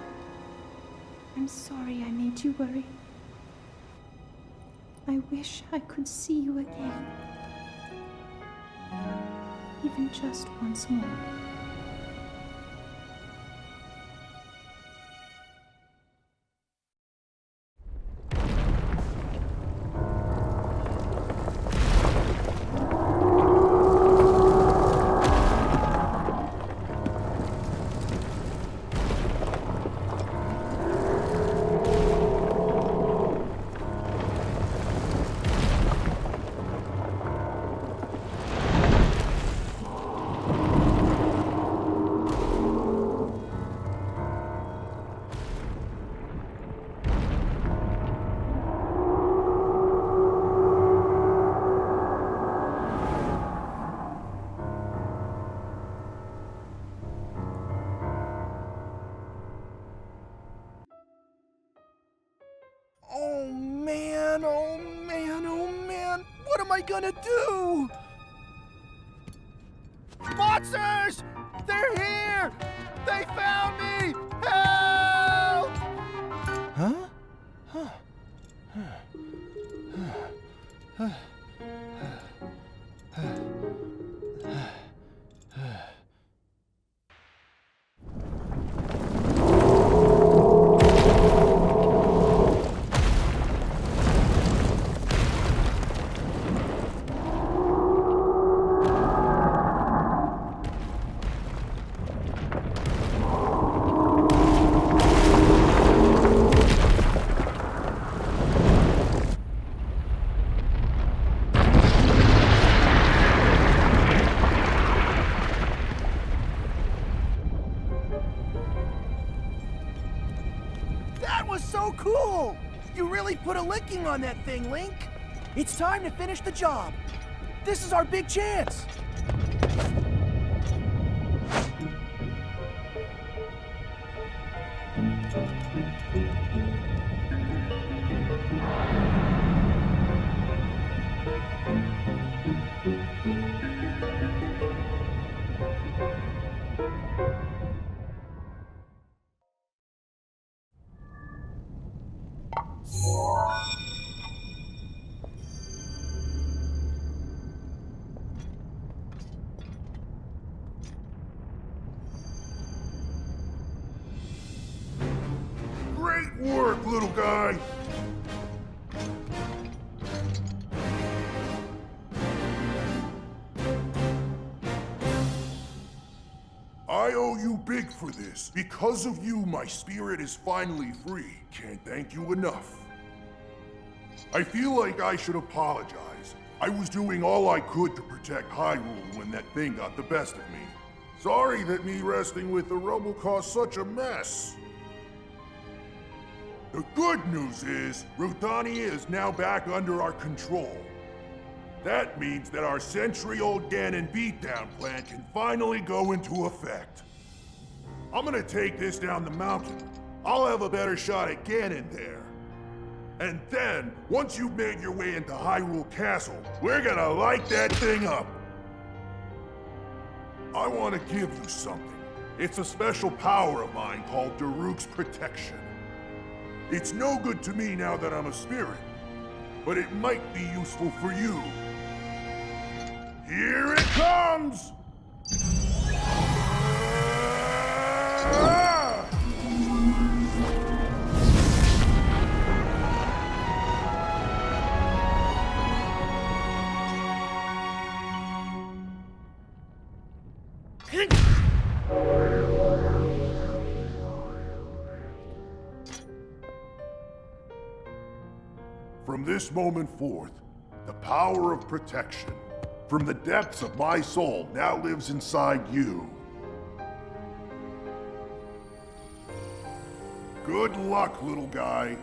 I'm sorry I made you worry. I wish I could see you again. Even just once more. Oh man, oh man, oh man! What am I gonna do? Monsters! They're here! They found me! Help! Huh? That was so cool! You really put a licking on that thing, Link! It's time to finish the job! This is our big chance! Great work, little guy! I owe you big for this. Because of you, my spirit is finally free. Can't thank you enough. I feel like I should apologize. I was doing all I could to protect Hyrule when that thing got the best of me. Sorry that me resting with the rubble caused such a mess. The good news is, Ruthania is now back under our control. That means that our century-old Ganon beatdown plan can finally go into effect. I'm gonna take this down the mountain. I'll have a better shot at Ganon there. And then, once you've made your way into Hyrule Castle, we're gonna light that thing up. I want to give you something. It's a special power of mine called Daruk's Protection. It's no good to me now that I'm a spirit, but it might be useful for you. Here it comes! From this moment forth, the power of protection from the depths of my soul now lives inside you. Good luck, little guy.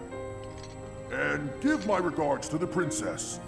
And give my regards to the princess.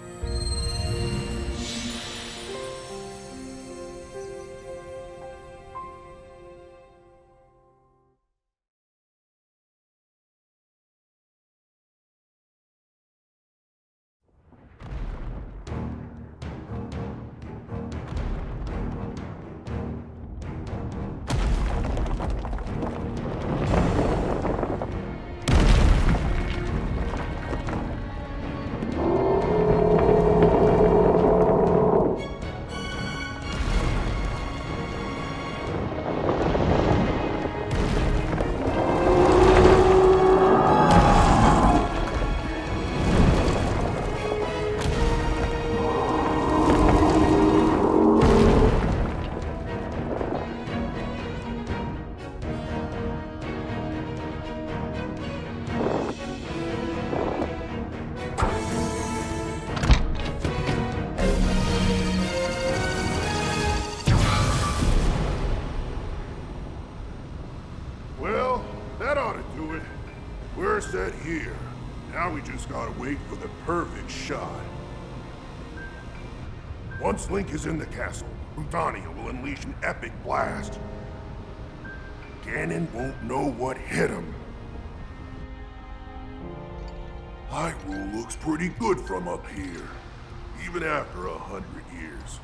Well, that ought to do it. We're set here. Now we just gotta wait for the perfect shot. Once Link is in the castle, Rudania will unleash an epic blast. Ganon won't know what hit him. Hyrule looks pretty good from up here, even after 100 years.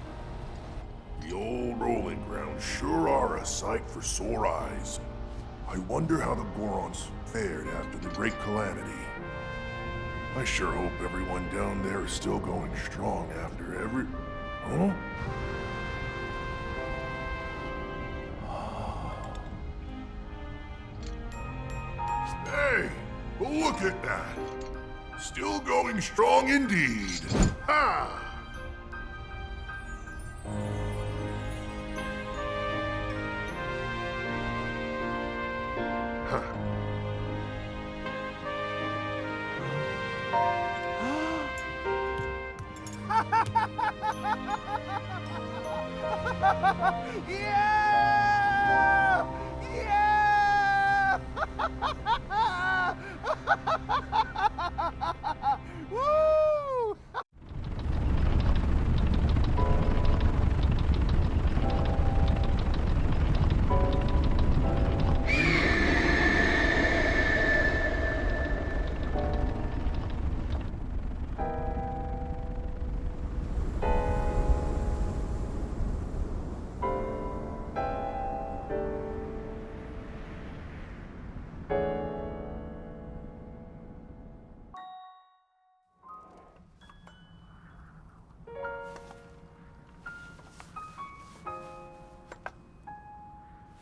The old rolling grounds sure are a sight for sore eyes. I wonder how the Gorons fared after the Great Calamity. I sure hope everyone down there is still going strong after every... Huh? Hey, but look at that. Still going strong indeed. Ha! Yeah! Yeah! Woo!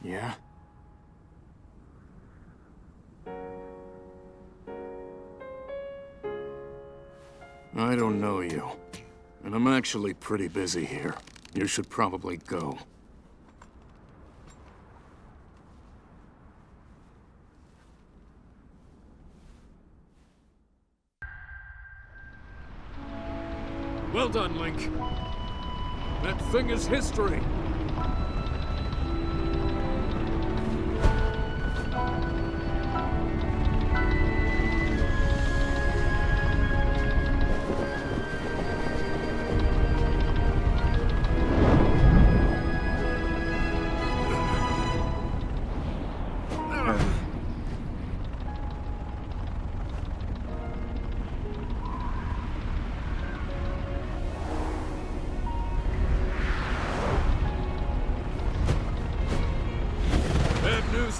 Yeah? I don't know you. And I'm actually pretty busy here. You should probably go. Well done, Link. That thing is history.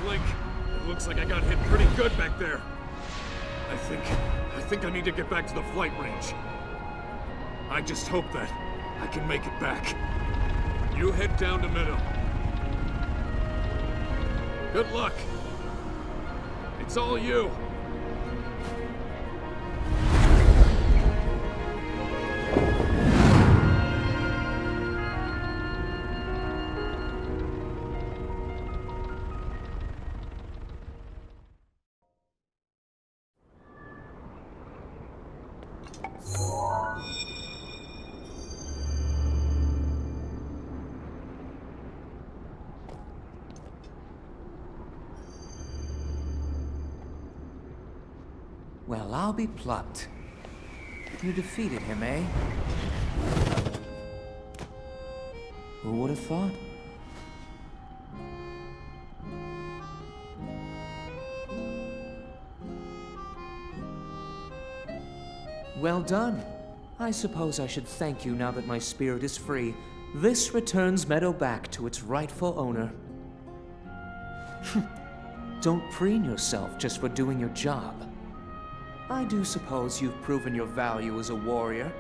Link. It looks like I got hit pretty good back there. I think I need to get back to the flight range. I just hope that I can make it back. You head down to Meadow. Good luck. It's all you. Well, I'll be plucked. You defeated him, eh? Who would have thought? Well done. I suppose I should thank you now that my spirit is free. This returns Meadow back to its rightful owner. Don't preen yourself just for doing your job. I do suppose you've proven your value as a warrior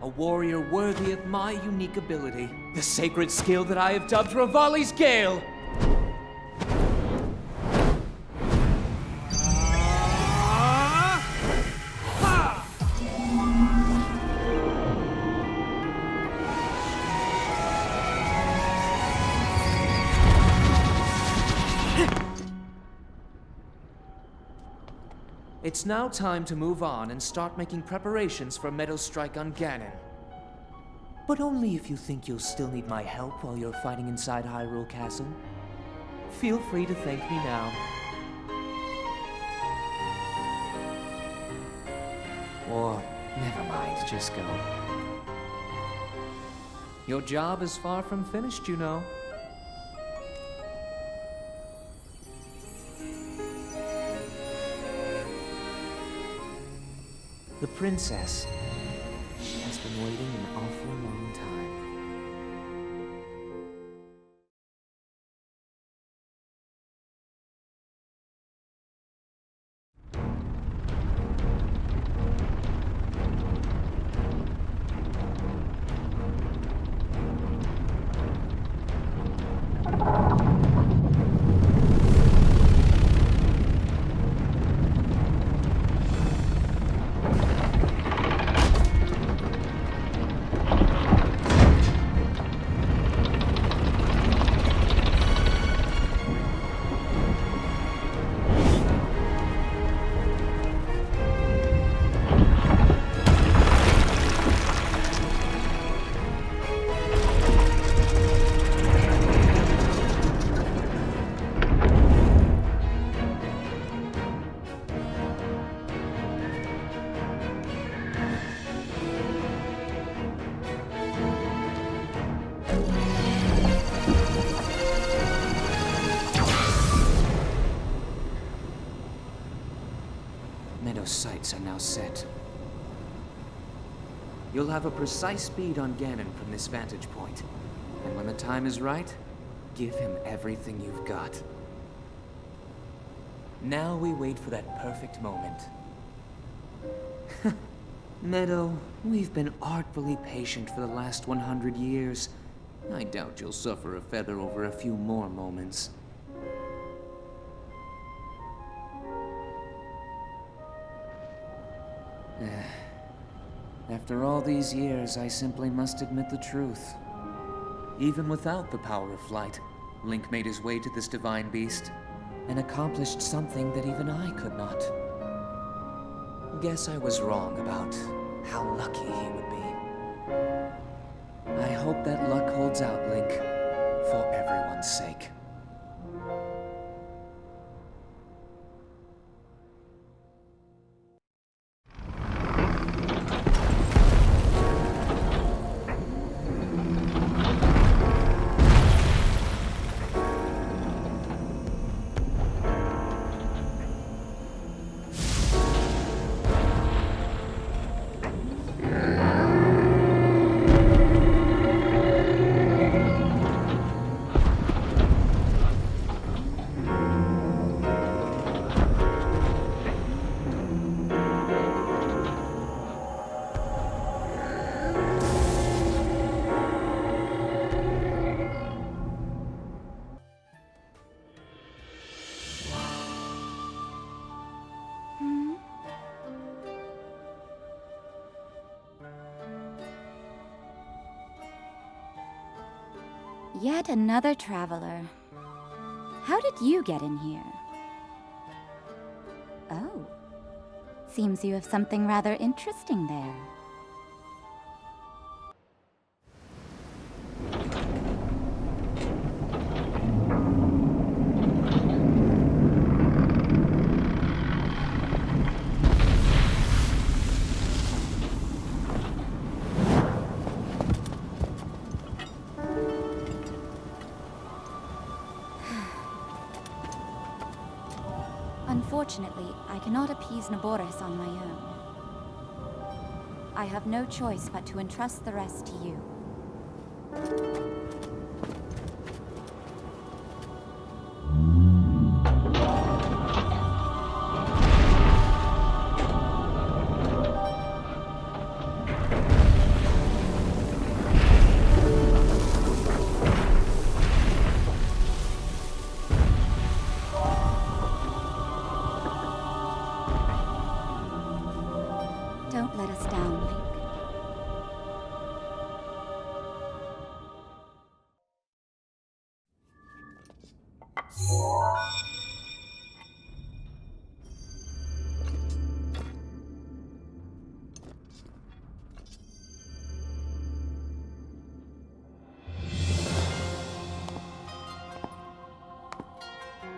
worthy of my unique ability, the sacred skill that I have dubbed Revali's Gale! It's now time to move on and start making preparations for Meadow's strike on Ganon. But only if you think you'll still need my help while you're fighting inside Hyrule Castle. Feel free to thank me now. Or, never mind, just go. Your job is far from finished, you know. The princess. She has been waiting an awful long time. Meadow's sights are now set. You'll have a precise bead on Ganon from this vantage point. And when the time is right, give him everything you've got. Now we wait for that perfect moment. Meadow, we've been artfully patient for the last 100 years. I doubt you'll suffer a feather over a few more moments. After all these years, I simply must admit the truth. Even without the power of flight, Link made his way to this divine beast, and accomplished something that even I could not. Guess I was wrong about how lucky he would be. I hope that luck holds out, Link, for everyone's sake. Yet another traveler. How did you get in here? Oh. Seems you have something rather interesting there. Unfortunately, I cannot appease Naboris on my own. I have no choice but to entrust the rest to you. Don't let us down, Link.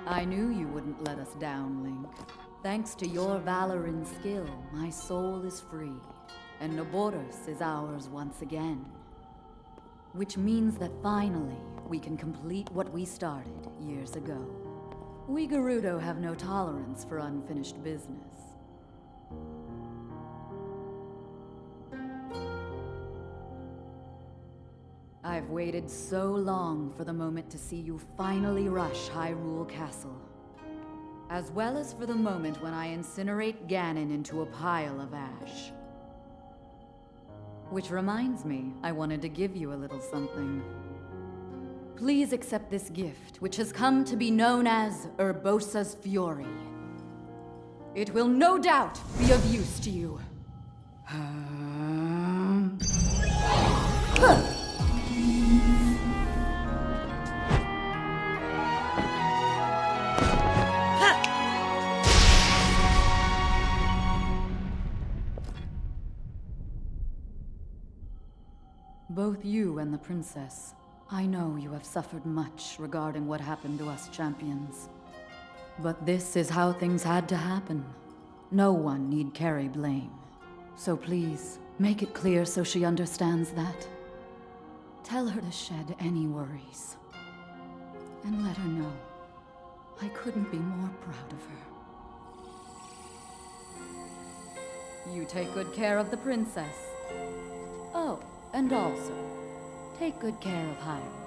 I knew you wouldn't let us down, Link. Thanks to your valor and skill, my soul is free, and Naboris is ours once again. Which means that finally, we can complete what we started years ago. We Gerudo have no tolerance for unfinished business. I've waited so long for the moment to see you finally rush Hyrule Castle. As well as for the moment when I incinerate Ganon into a pile of ash. Which reminds me, I wanted to give you a little something. Please accept this gift, which has come to be known as Urbosa's Fury. It will no doubt be of use to you. Both you and the princess, I know you have suffered much regarding what happened to us champions. But this is how things had to happen. No one need carry blame. So please, make it clear so she understands that. Tell her to shed any worries. And let her know I couldn't be more proud of her. You take good care of the princess. Oh, and also, take good care of Hyrule.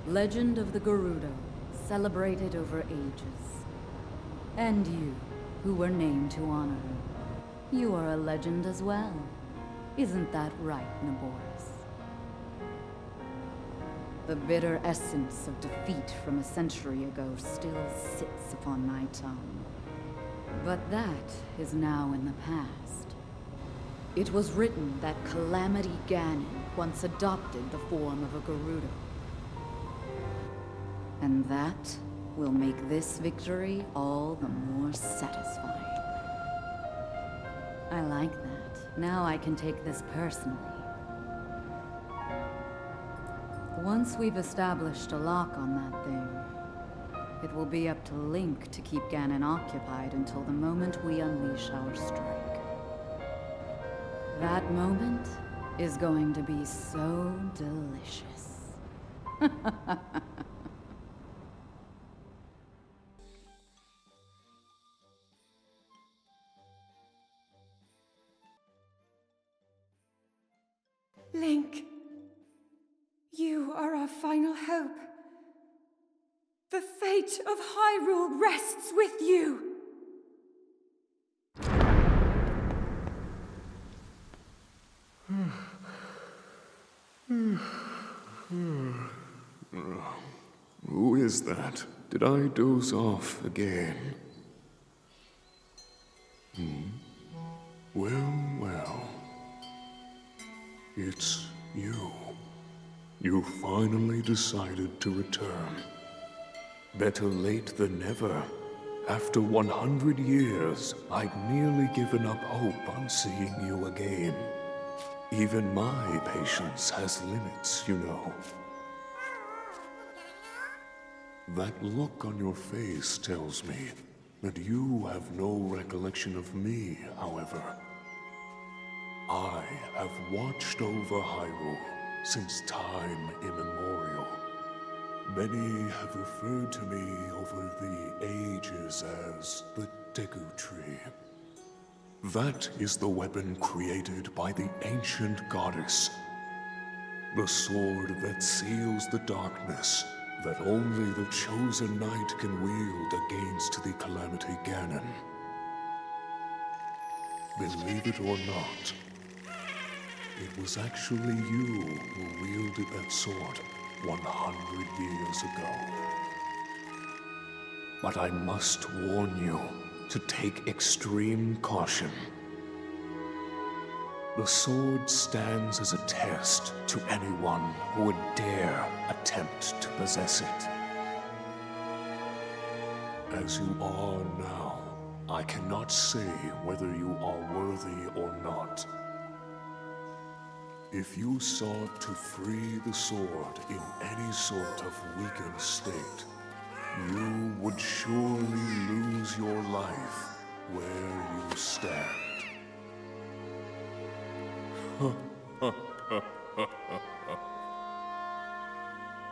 Legend of the Gerudo, celebrated over ages. And you, who were named to honor her. You are a legend as well. Isn't that right, Naboris? The bitter essence of defeat from a century ago still sits upon my tongue. But that is now in the past. It was written that Calamity Ganon once adopted the form of a Gerudo. And that will make this victory all the more satisfying. I like that. Now I can take this personally. Once we've established a lock on that thing, it will be up to Link to keep Ganon occupied until the moment we unleash our strike. That moment is going to be so delicious. Link, you are our final hope. The fate of Hyrule rests with you! Who is that? Did I doze off again? Well. It's you. You finally decided to return. Better late than never. After 100 years, I'd nearly given up hope on seeing you again. Even my patience has limits, you know. That look on your face tells me that you have no recollection of me, however. I have watched over Hyrule since time immemorial. Many have referred to me over the ages as the Deku Tree. That is the weapon created by the ancient goddess. The sword that seals the darkness that only the chosen knight can wield against the Calamity Ganon. Believe it or not, it was actually you who wielded that sword 100 years ago. But I must warn you to take extreme caution. The sword stands as a test to anyone who would dare attempt to possess it. As you are now, I cannot say whether you are worthy or not. If you sought to free the sword in any sort of weakened state, you would surely lose your life where you stand.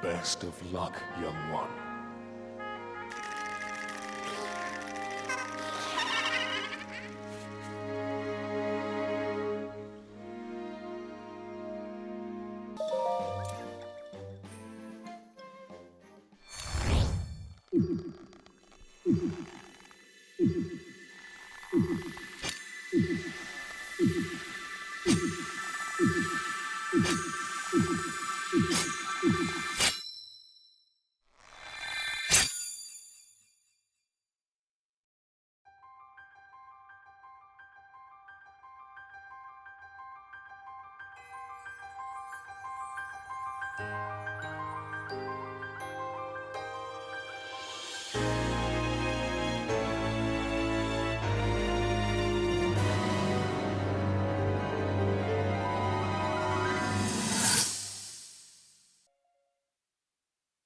Best of luck, young one.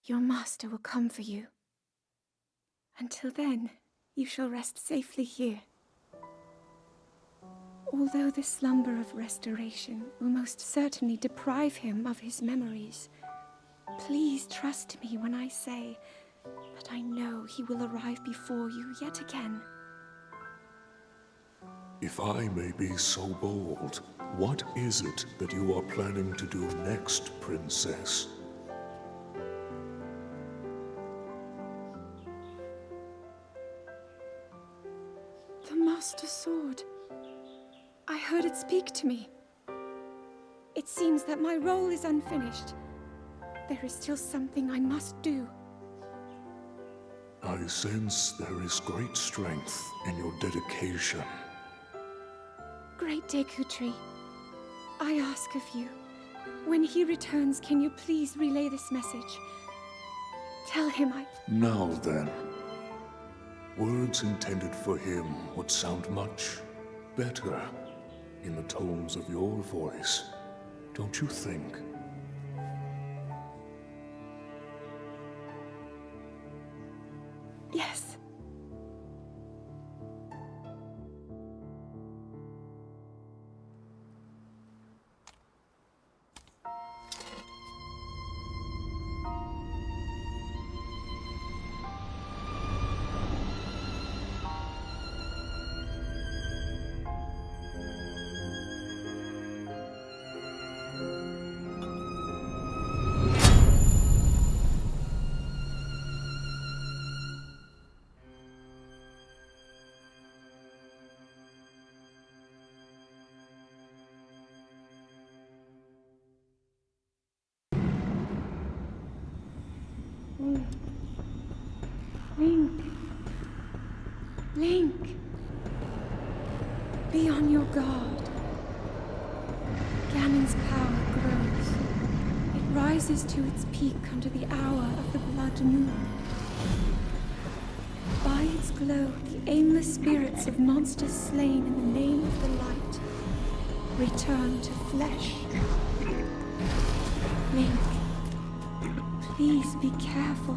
Your master will come for you. Until then, you shall rest safely here. Although the slumber of restoration will most certainly deprive him of his memories, please trust me when I say that I know he will arrive before you yet again. If I may be so bold, what is it that you are planning to do next, Princess? The Master Sword. I heard it speak to me. It seems that my role is unfinished. There is still something I must do. I sense there is great strength in your dedication. Great Deku Tree, I ask of you, when he returns, can you please relay this message? Tell him I... Now then. Words intended for him would sound much better in the tones of your voice, don't you think? Yes. Link. Link. Be on your guard. Ganon's power grows. It rises to its peak under the hour of the blood moon. By its glow, the aimless spirits of monsters slain in the name of the light return to flesh. Link, please be careful.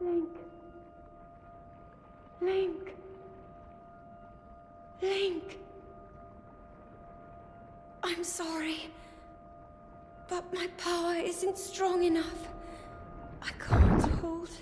Link. Link. Link. I'm sorry, but my power isn't strong enough. I can't hold it.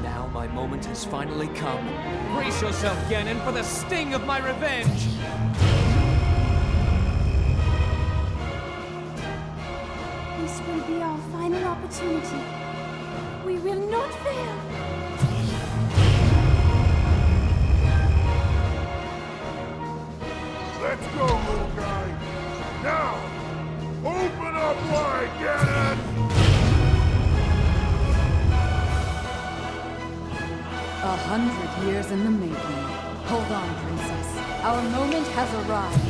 'Now my moment has finally come. Brace yourself, Ganon, for the sting of my revenge! This will be our final opportunity. We will not fail. Let's go, little guy. Now, open up wide, Ganon! 100 years in the making. Hold on, Princess. Our moment has arrived.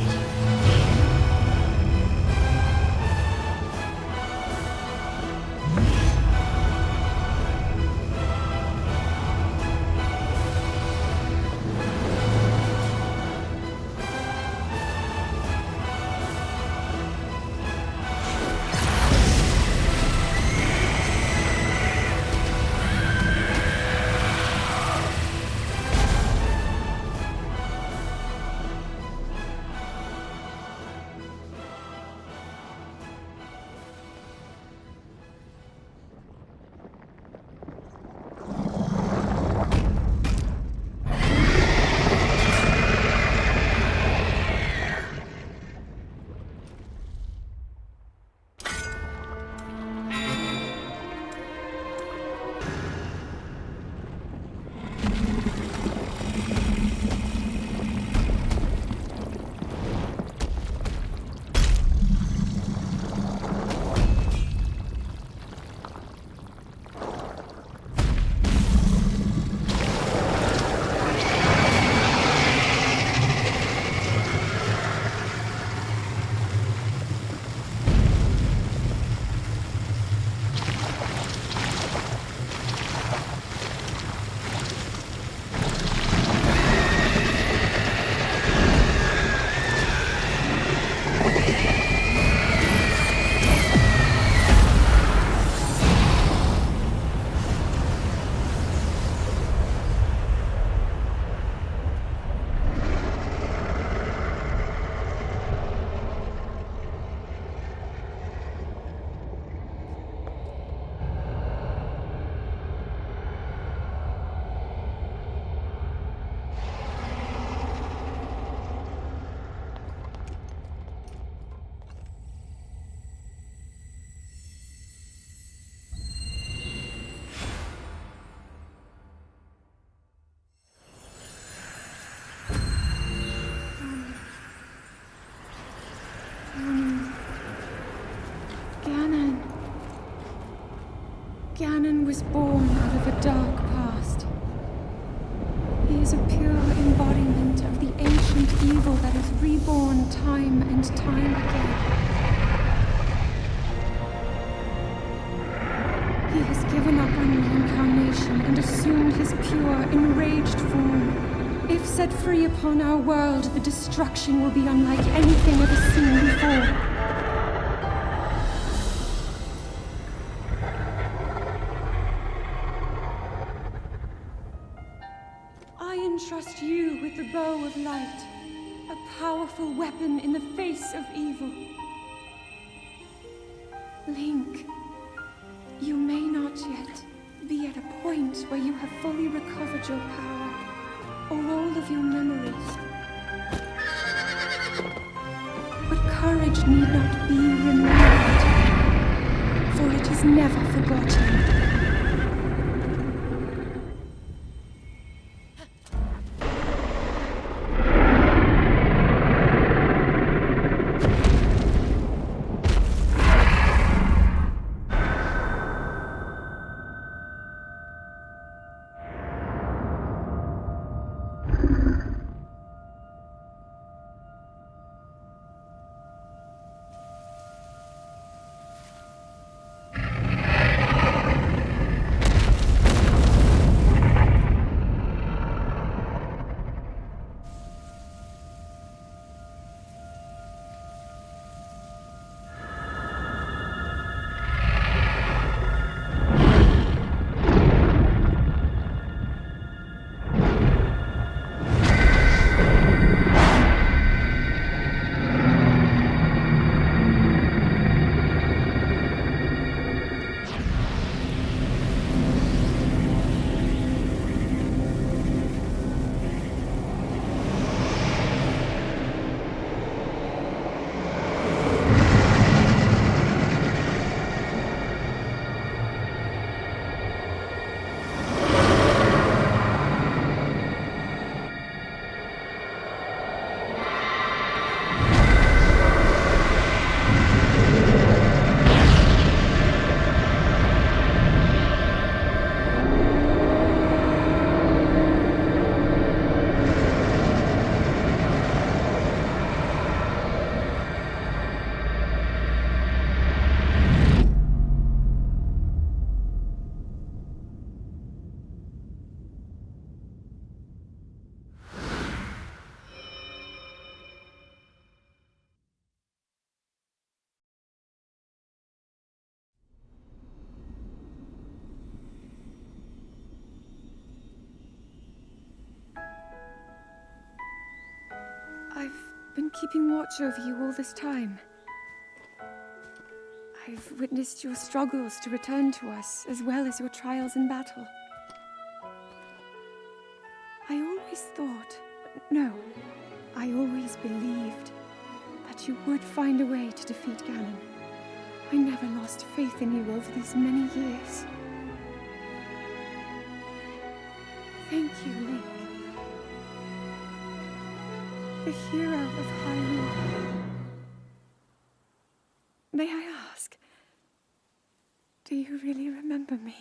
was born out of a dark past. He is a pure embodiment of the ancient evil that is reborn time and time again. He has given up on reincarnation and assumed his pure, enraged form. If set free upon our world, the destruction will be unlike anything ever seen before. I entrust you with the bow of light, a powerful weapon in the face of evil. Link, you may not yet be at a point where you have fully recovered your power, or all of your memories. But courage need not be remembered, for it is never forgotten. I've been keeping watch over you all this time. I've witnessed your struggles to return to us, as well as your trials in battle. I always thought, no, I always believed that you would find a way to defeat Ganon. I never lost faith in you over these many years. Thank you, Link. The hero of Hyrule. May I ask, do you really remember me?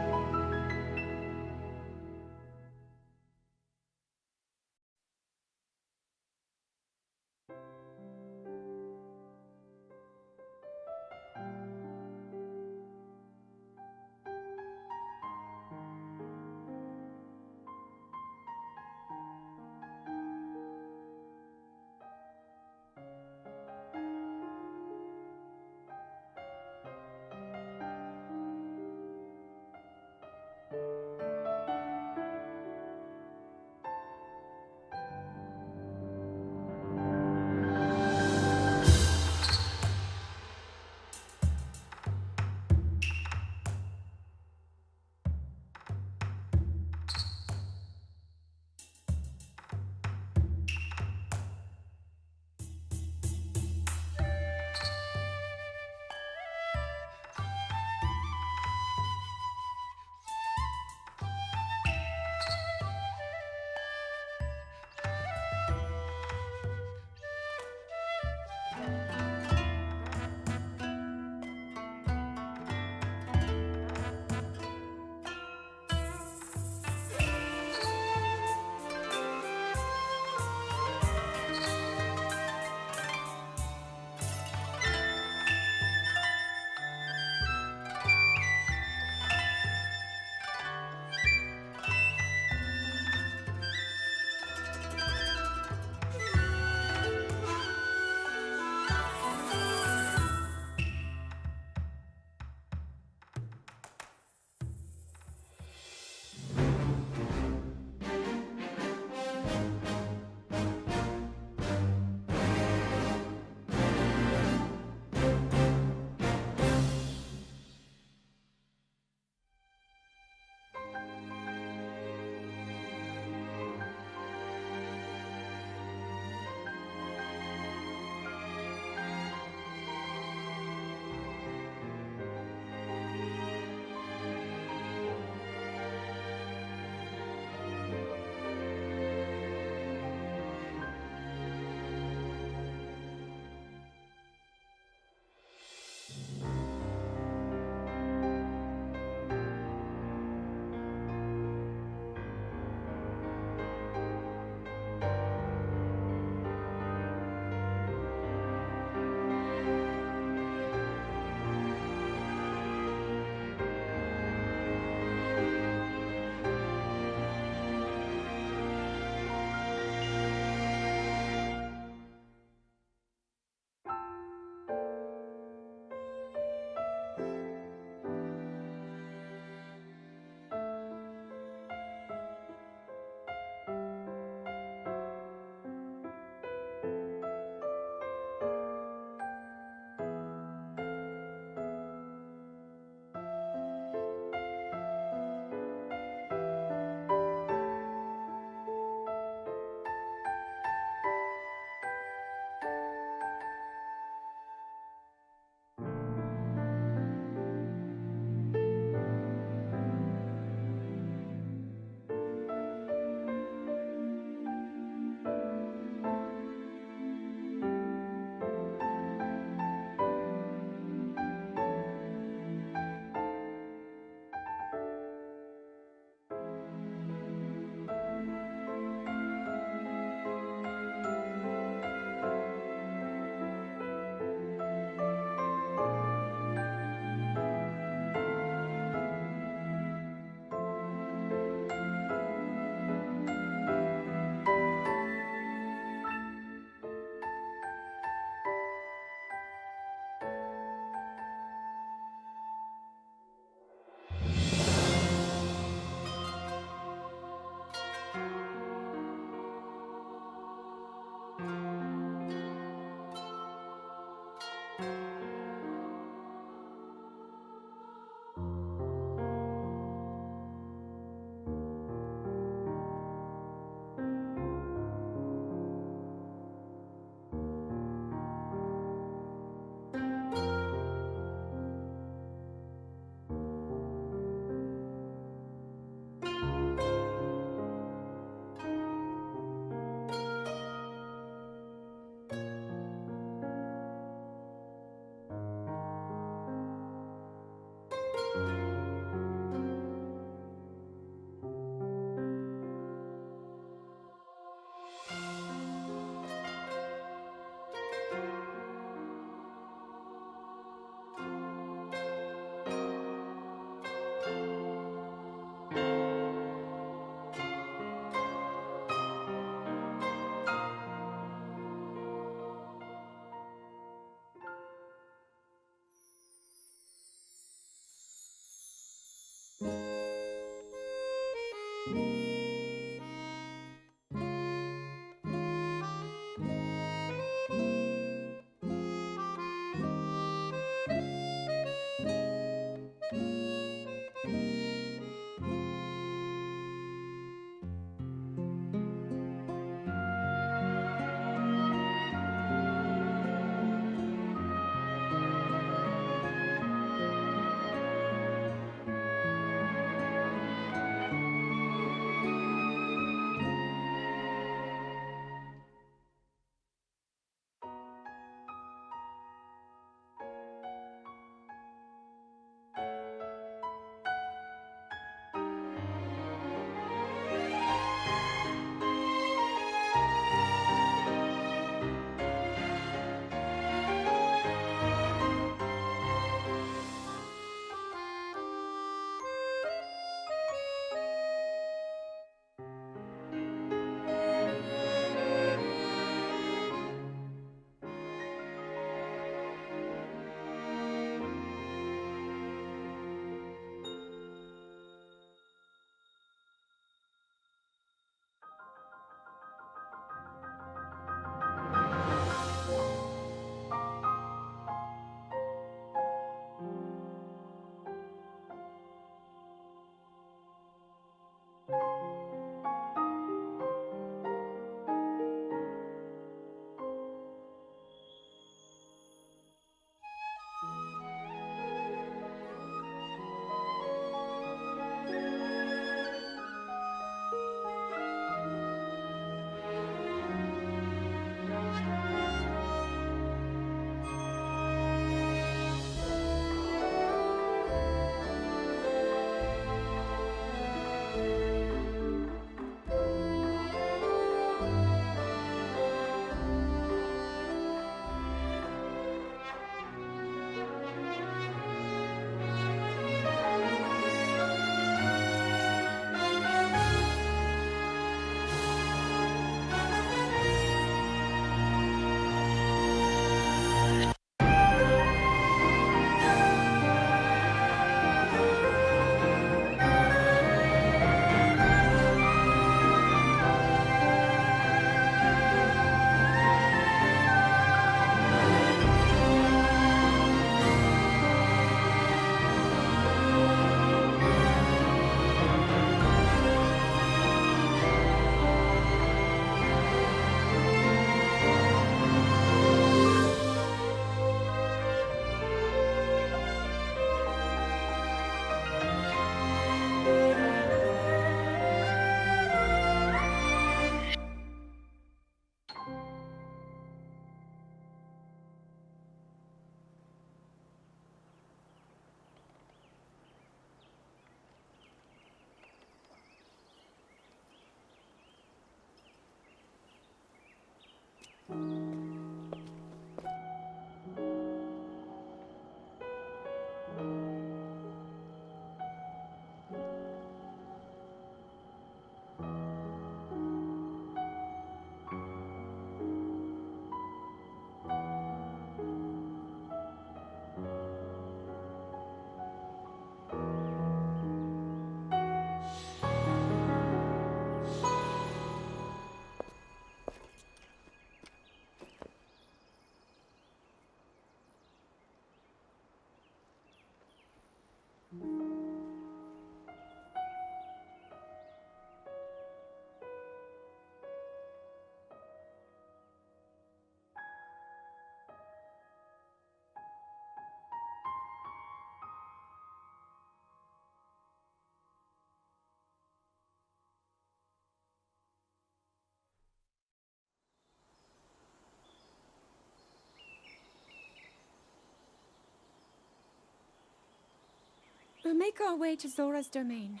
make our way to Zora's domain.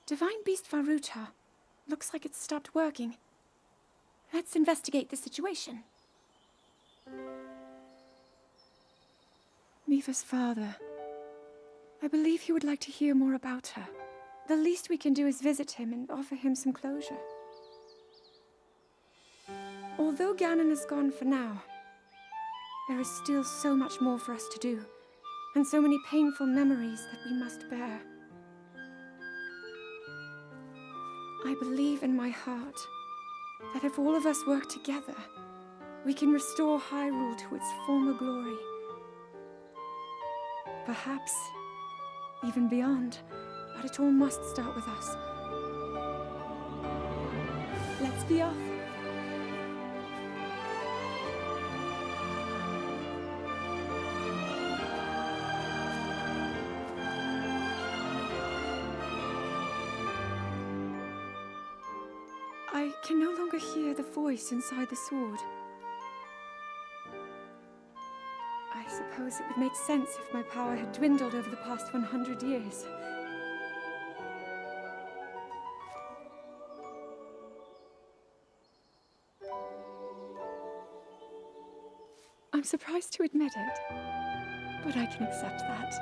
Divine Beast Varuta. Looks like it's stopped working. Let's investigate the situation. Miva's father. I believe he would like to hear more about her. The least we can do is visit him and offer him some closure. Although Ganon is gone for now, there is still so much more for us to do, and so many painful memories that we must bear. I believe in my heart that if all of us work together, we can restore Hyrule to its former glory. Perhaps even beyond, but it all must start with us. Let's be off. I can no longer hear the voice inside the sword. I suppose it would make sense if my power had dwindled over the past 100 years. I'm surprised to admit it, but I can accept that.